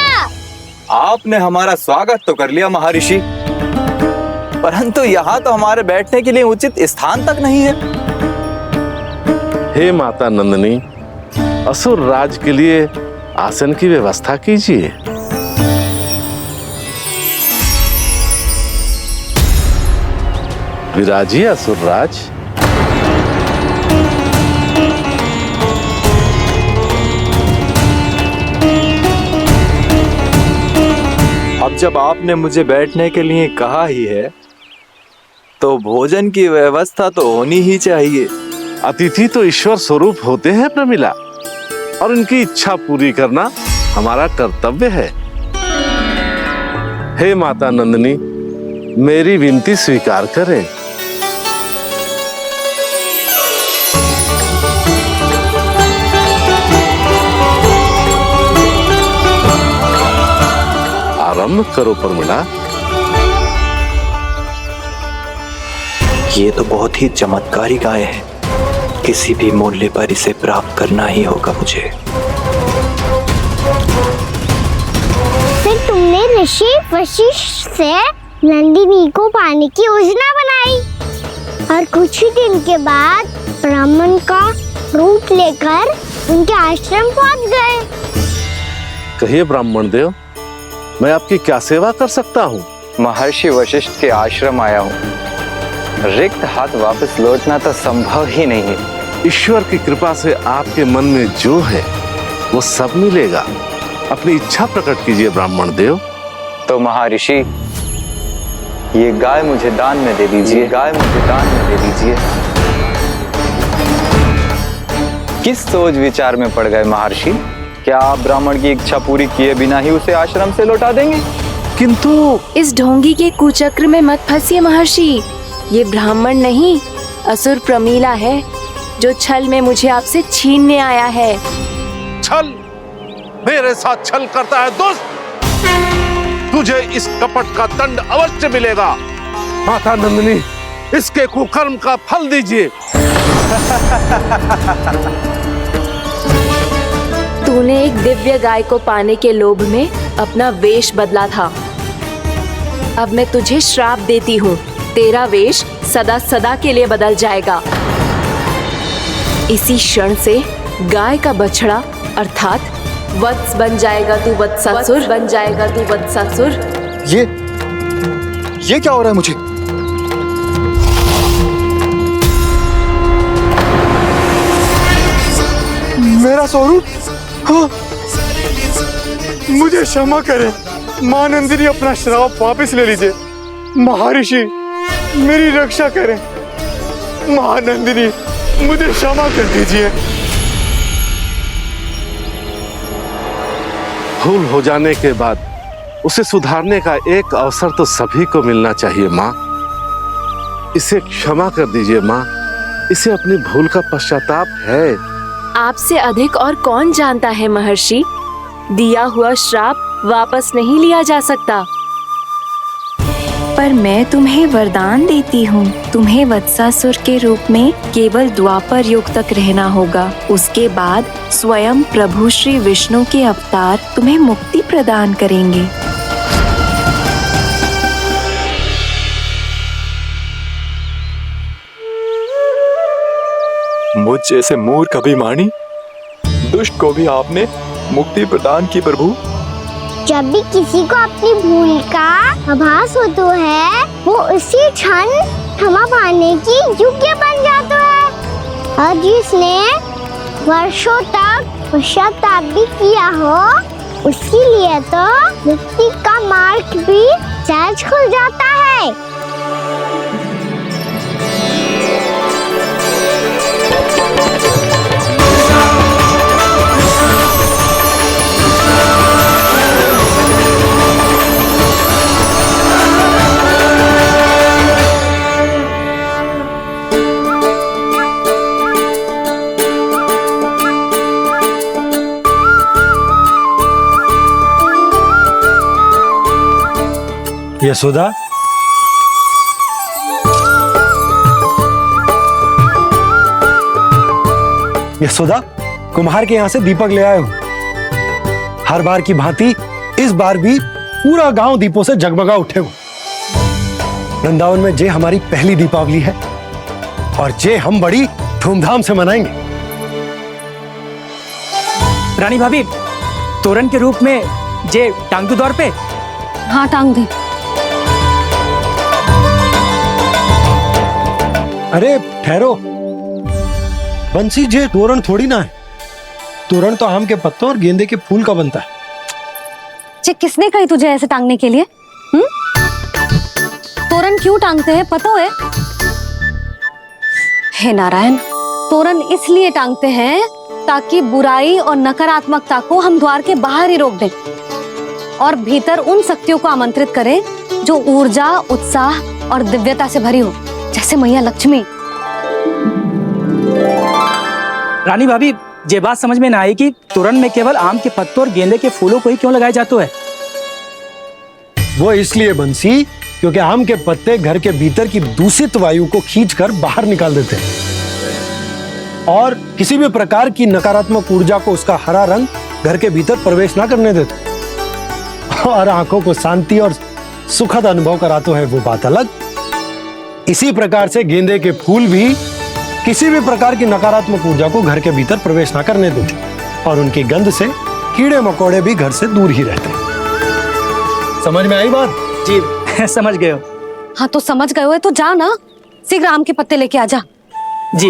आपने हमारा स्वागत तो कर लिया महर्षि, परंतु यहाँ तो हमारे बैठने के लिए उचित स्थान तक नहीं है। हे माता नंदिनी, असुर राज के लिए आसन की व्यवस्था कीजिए। विराजिए असुर राज। अब जब आपने मुझे बैठने के लिए कहा ही है तो भोजन की व्यवस्था तो होनी ही चाहिए। अतिथि तो ईश्वर स्वरूप होते हैं प्रमिला, और उनकी इच्छा पूरी करना हमारा कर्तव्य है। हे माता नंदिनी, मेरी विनती स्वीकार करें। आरंभ करो प्रमिला। ये तो बहुत ही चमत्कारी गाय है, किसी भी मूल्य पर इसे प्राप्त करना ही होगा मुझे। फिर तुमने ऋषि वशिष्ठ से नंदिनी को पाने की योजना बनाई और कुछ ही दिन के बाद ब्राह्मण का रूप लेकर उनके आश्रम पहुंच गए। कहिए ब्राह्मण देव, मैं आपकी क्या सेवा कर सकता हूँ? महर्षि वशिष्ठ के आश्रम आया हूँ। रिक्त हाथ वापस लौटना तो संभव ही नहीं है। ईश्वर की कृपा से आपके मन में जो है वो सब मिलेगा। अपनी इच्छा प्रकट कीजिए ब्राह्मण देव। तो महर्षि, ये गाय मुझे दान में दे दीजिए। गाय मुझे दान में दे दीजिए। किस सोच विचार में पड़ गए महर्षि? क्या आप ब्राह्मण की इच्छा पूरी किए बिना ही उसे आश्रम से लौटा देंगे? किंतु इस ढोंगी के कुचक्र में मत फंसिए महर्षि। ये ब्राह्मण नहीं, असुर प्रमीला है जो छल में मुझे आपसे छीनने आया है। छल? मेरे साथ छल करता है दुष्ट? तुझे इस कपट का दंड अवश्य मिलेगा। माता नंदिनी, इसके कुकर्म का फल दीजिए। तूने एक दिव्य गाय को पाने के लोभ में अपना वेश बदला था। अब मैं तुझे श्राप देती हूँ, तेरा वेश सदा सदा के लिए बदल जाएगा। इसी क्षण से गाय का बछड़ा अर्थात वत्स बन जाएगा तू वत्सासुर, बन जाएगा तू वत्सासुर। ये क्या हो रहा है मुझे? मेरा स्वरूप? हाँ। मुझे क्षमा करें मां नंदिनी, अपना श्राप वापस ले लीजिए। महर्षि, मेरी रक्षा करें। मां नंदिनी, मुझे क्षमा कर दीजिए। भूल हो जाने के बाद उसे सुधारने का एक अवसर तो सभी को मिलना चाहिए माँ। इसे क्षमा कर दीजिए माँ, इसे अपनी भूल का पश्चाताप है। आपसे अधिक और कौन जानता है महर्षि, दिया हुआ श्राप वापस नहीं लिया जा सकता। पर मैं तुम्हें वरदान देती हूँ, तुम्हें वत्सासुर के रूप में केवल द्वापर युग तक रहना होगा। उसके बाद स्वयं प्रभु श्री विष्णु के अवतार तुम्हें मुक्ति प्रदान करेंगे। मुझ जैसे मूर्ख अभिमानी दुष्ट को भी आपने मुक्ति प्रदान की प्रभु। जब भी किसी को अपनी भूल का आभास होता है, वो उसी क्षण क्षमा पाने की योग्य बन जाता है। और जिसने वर्षों तक पश्चाताप भी किया हो, उसके लिए तो मुक्ति का मार्ग भी सहज खुल जाता है। यशोदा, यशोदा, कुम्हार के यहाँ से दीपक ले आया हूँ। हर बार की भांति इस बार भी पूरा गांव दीपों से जगमगा उठे हो। वृंदावन में जे हमारी पहली दीपावली है और जे हम बड़ी धूमधाम से मनाएंगे। रानी भाभी, तोरण के रूप में जे टांग दो दौर पे। हाँ, टांग दे। अरे ठहरो बंसी, जे तोरण थोड़ी ना है। तोरण तो आम के पत्तों और गेंदे के फूल का बनता है। किसने कही तुझे ऐसे टांगने के लिए? तोरण क्यों टांगते हैं पता है? हे नारायण, तोरण इसलिए टांगते हैं ताकि बुराई और नकारात्मकता को हम द्वार के बाहर ही रोक दें और भीतर उन शक्तियों को आमंत्रित करें जो ऊर्जा, उत्साह और दिव्यता से भरी हो, जैसे मैया लक्ष्मी। रानी भाभी, ये बात समझ में ना आई कि तोरण में केवल आम के पत्तों और गेंदे के फूलों को ही क्यों लगाए जाते हैं? वो इसलिए बंसी, क्योंकि आम के पत्ते घर के भीतर की दूषित वायु को खींचकर बाहर निकाल देते हैं और किसी भी प्रकार की नकारात्मक ऊर्जा को उसका हरा रंग घर के भीतर प्रवेश ना करने देते और आंखों को शांति और सुखद अनुभव कराते हैं, वो बात अलग। इसी प्रकार से गेंदे के फूल भी किसी भी प्रकार की नकारात्मक ऊर्जा को घर के भीतर प्रवेश ना करने देते और उनकी गंध से कीड़े मकोड़े भी घर से दूर ही रहते हैं। समझ में आई बात? जी समझ गए हो। हाँ तो समझ गए हो तो जा ना, शीघ्र आम के पत्ते लेके आ जा। जी।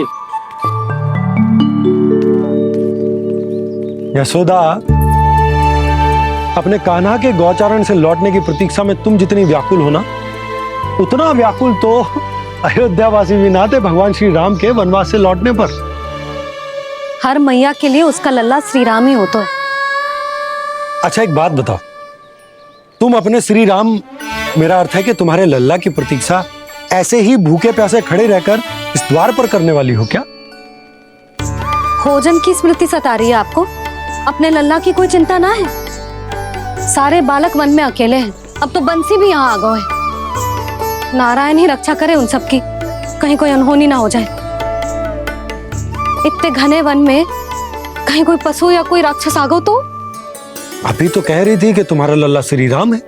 यशोदा, अपने कान्हा के गौचारण से लौटने की प्रतीक्षा में तुम जितनी व्याकुल हो ना, उतना व्याकुल तो अयोध्यावासी भी ना थे भगवान श्री राम के वनवास से लौटने पर। हर मैया के लिए उसका लल्ला श्री राम ही होता है। अच्छा एक बात बताओ, तुम अपने श्री राम, मेरा अर्थ है कि तुम्हारे लल्ला की प्रतीक्षा ऐसे ही भूखे प्यासे खड़े रहकर इस द्वार पर करने वाली हो क्या? भोजन की स्मृति सता रही है आपको? अपने लल्ला की कोई चिंता ना है। सारे बालक वन में अकेले हैं, अब तो बंसी भी यहाँ आ गए हैं। नारायण ही रक्षा करे उन सबकी, कहीं कोई अनहोनी ना हो जाए। इतने घने वन में कहीं कोई पशु या कोई राक्षस आ गो तो? अभी तो कह रही थी कि तुम्हारा लल्ला श्री राम है।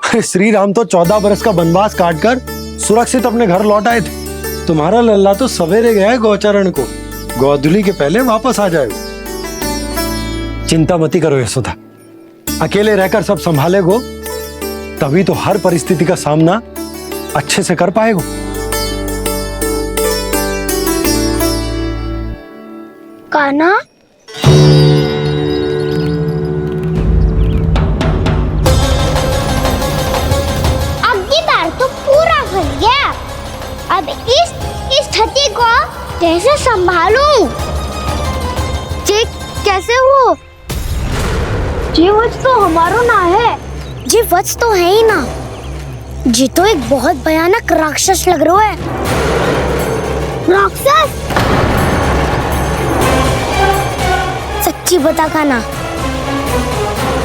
अरे श्री राम तो 14 बरस का वनवास काटकर सुरक्षित अपने घर लौट आए थे। तुम्हारा लल्ला तो सवेरे गया है गौचरण को, गोधूली के पहले वापस आ जाएगा। चिंता मती करो यशोदा, अकेले रहकर सब संभालेगो तभी तो हर परिस्थिति का सामना अच्छे से कर पाएगो। कान्हा, अब की बार तो पूरा फंस गया। अब इस स्थिति को कैसे संभालूं? जी कैसे हो? जी वत्स तो हमारो ना है। जी वत्स तो है ही ना। जी तो एक बहुत भयानक राक्षस लग रहा है। राक्षस? सच्ची बता कान्हा,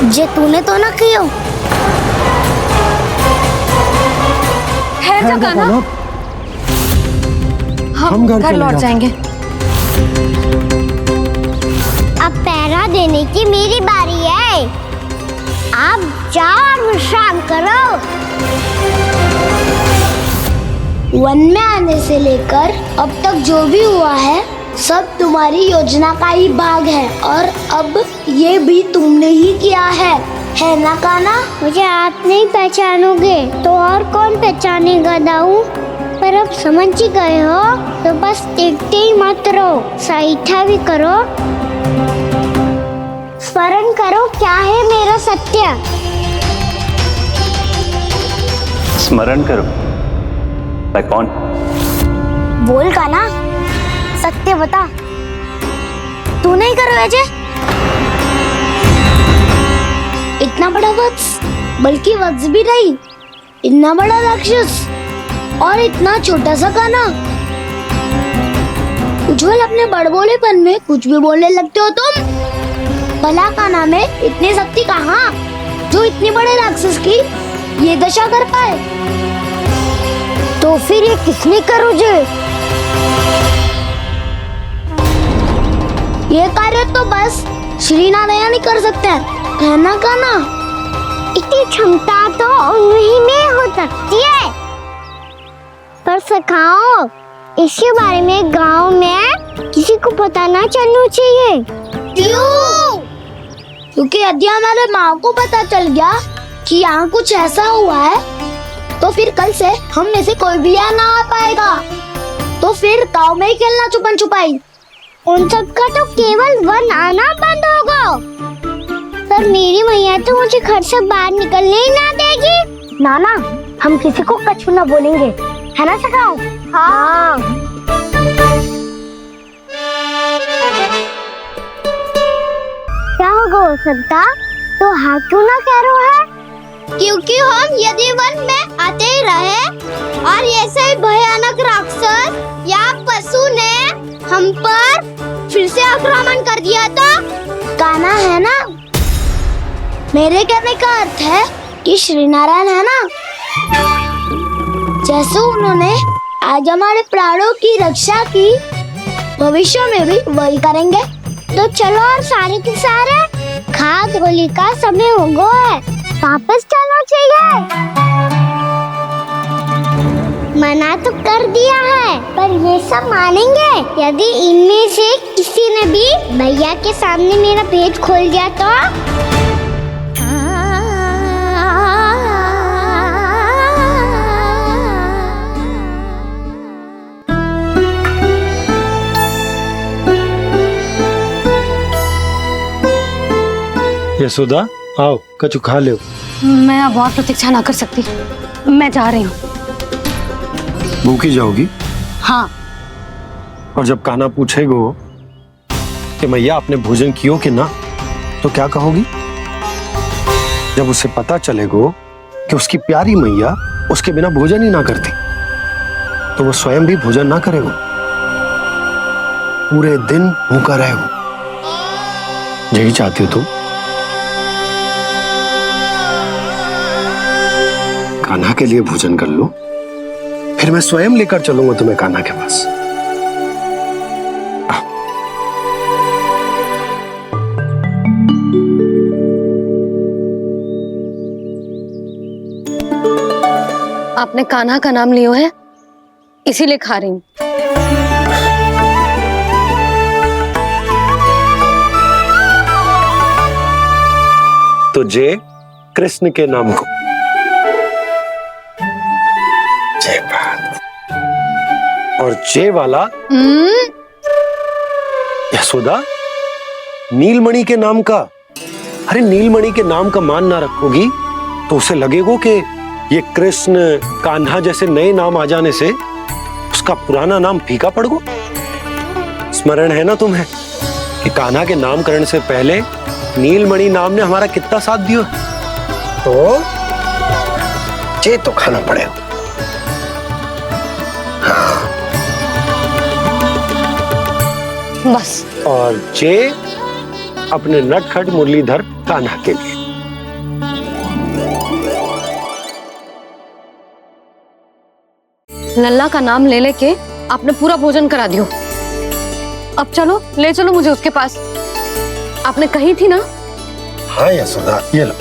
जे तूने तो ना कियो? है जा कान्हा, हम घर लौट जाएंगे। अब पहरा देने की मेरी बारी है। आप जाओ और विश्राम करो। वन में आने से लेकर अब तक जो भी हुआ है सब तुम्हारी योजना का ही भाग है और अब ये भी तुमने ही किया है ना कान्हा? मुझे आप नहीं पहचानोगे तो और कौन पहचानेगा दाऊ? पर अब समझ ही गए हो तो बस देखते ही मत रहो, सहीठा भी करो। स्मरण करो क्या है मेरा सत्य। स्मरण करो? मैं कौन? बोल कान्हा, सत्य बता। तू नहीं करो अजय? इतना बड़ा वत्स, बल्कि वत्स भी नहीं, इतना बड़ा राक्षस और इतना छोटा सा कान्हा। उज्जवल अपने बड़बोलेपन में कुछ भी बोलने लगते हो तुम। भला कान्हा में इतनी शक्ति कहाँ जो इतने बड़े राक्षस की ये दशा कर पाए? तो फिर ये किसने करो जे? ये कार्य तो बस श्री नारायण ही कर सकते हैं, है ना कान्हा? इतनी क्षमता तो उन्हीं में हो सकती है, पर सखाओ इसके बारे में गांव में किसी को पता ना चलना चाहिए। क्यों? क्योंकि यदि हमारे माँ को पता चल गया कि यहाँ कुछ ऐसा हुआ है तो फिर कल से हम में से कोई भी यहाँ ना आ पाएगा। तो फिर गांव में ही खेलना छुपन छुपाई। उन सब का तो केवल वन आना बंद होगा। पर मेरी मैया तो मुझे घर से बाहर निकलने ही ना देगी। नाना, हम किसी को कछु ना बोलेंगे, है ना सखाओ? हाँ। क्या होगा हो सकता? तो हाँ क्यों ना कह रहा है? क्योंकि हम यदि वन में आते ही रहे और ऐसे ही भयानक राक्षस या पशु ने हम पर फिर से आक्रमण कर दिया तो कान्हा है ना, मेरे कहने का अर्थ है कि श्री नारायण है ना, जैसे उन्होंने आज हमारे प्राणों की रक्षा की, भविष्य में भी वही करेंगे। तो चलो और सारे के सारे खाद होली का समय हो गया है, वापस चलना चाहिए। मना तो कर दिया है, पर ये सब मानेंगे यदि इनमें से किसी ने भी भैया के सामने मेरा पेट खोल दिया तो? यशोदा, आओ कछु खा लो। मैं अब और प्रतीक्षा ना कर सकती, मैं जा रही हूँ। भूखी जाओगी? हाँ। और जब कान्हा पूछेगो कि मैया आपने भोजन कियो कि ना, तो क्या कहोगी? जब उसे पता चलेगो कि उसकी प्यारी मैया उसके बिना भोजन ही ना करती, तो वो स्वयं भी भोजन ना करेगो, पूरे दिन भूखा रहेगो। यही चाहती हो तुम? कान्हा के लिए भोजन कर लो, फिर मैं स्वयं लेकर चलूंगा तुम्हें कान्हा के पास। आपने कान्हा का नाम लियो है, इसीलिए खा रही हूँ। तो जय कृष्ण के नाम को। जय बात। और जय वाला यशोदा, नीलमणि के नाम का। अरे नीलमणि के नाम का मान ना रखोगी तो उसे लगेगा कि ये कृष्ण कान्हा जैसे नए नाम आ जाने से उसका पुराना नाम फीका पड़ गो। स्मरण है ना तुम्हें कि कान्हा के नामकरण से पहले नीलमणि नाम ने हमारा कितना साथ दिया? तो जे तो खाना पड़ेगा। हाँ। बस। और जे अपने नटखट मुरलीधर कान्हा के लिए। लल्ला का नाम ले लेके आपने पूरा भोजन करा दियो। अब चलो, ले चलो मुझे उसके पास। आपने कही थी ना? हाँ यशोदा, ये लो।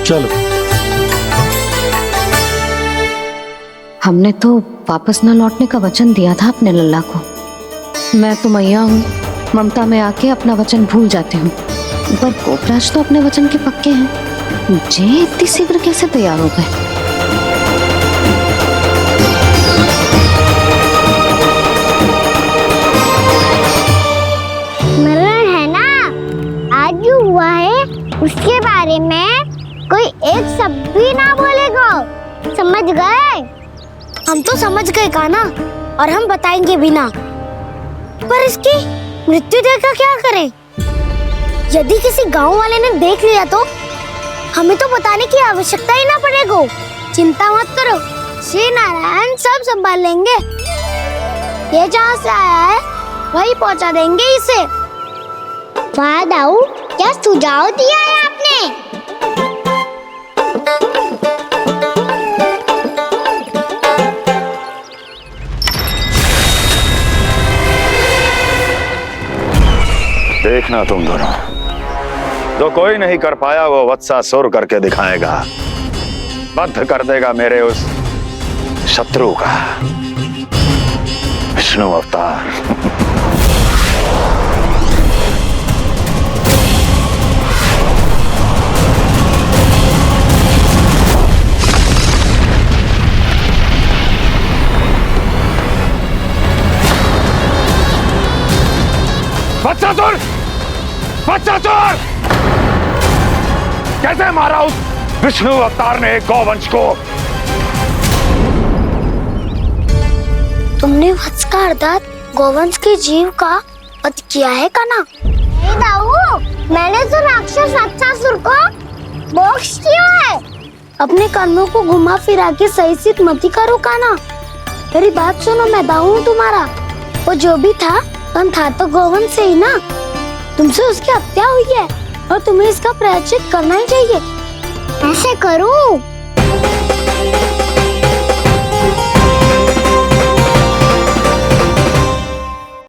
चलो। हमने तो वापस न लौटने का वचन दिया था अपने लल्ला को। मैं तो मैया हूँ, ममता में आके अपना वचन भूल जाती हूँ, पर गोपराज तो अपने वचन के पक्के हैं। जे इतनी शीघ्र कैसे तैयार हो गए? मरण है ना, आज जो हुआ है उसके बारे में कोई एक शब्द भी ना बोलेगा, समझ गए? हम तो समझ गए कान्हा, और हम बताएंगे भी ना। पर इसकी मृत्यु देखकर क्या करें? यदि किसी गांव वाले ने देख लिया तो हमें तो बताने की आवश्यकता ही ना पड़ेगा। चिंता मत करो, श्री नारायण सब संभाल लेंगे। ये जहाँ से आया है वही पहुँचा देंगे इसे। वाह दाऊ, क्या सुझाव दिया है आपने? देखना तुम दोनों, जो कोई नहीं कर पाया वो वत्सासुर करके दिखाएगा, बद्ध कर देगा मेरे उस शत्रु का विष्णु अवतार। वत्सासुर! वत्सासुर! कैसे मारा उस विष्णु अवतार ने गौवंश को? तुमने वत्स का अर्थात गौवंश के जीव का वध किया है कान्हा? नहीं दाऊ, मैंने तो राक्षस वत्सासुर को मोक्ष किया है। अपने कर्मों को घुमा फिरा के सही सिद्ध मत करो कान्हा। मेरी बात सुनो, मैं दाऊ हूँ तुम्हारा। वो जो भी था तो गौवंश से ही ना। तुमसे उसकी हत्या हुई है और तुम्हें इसका प्रायश्चित करना ही चाहिए। ऐसे करो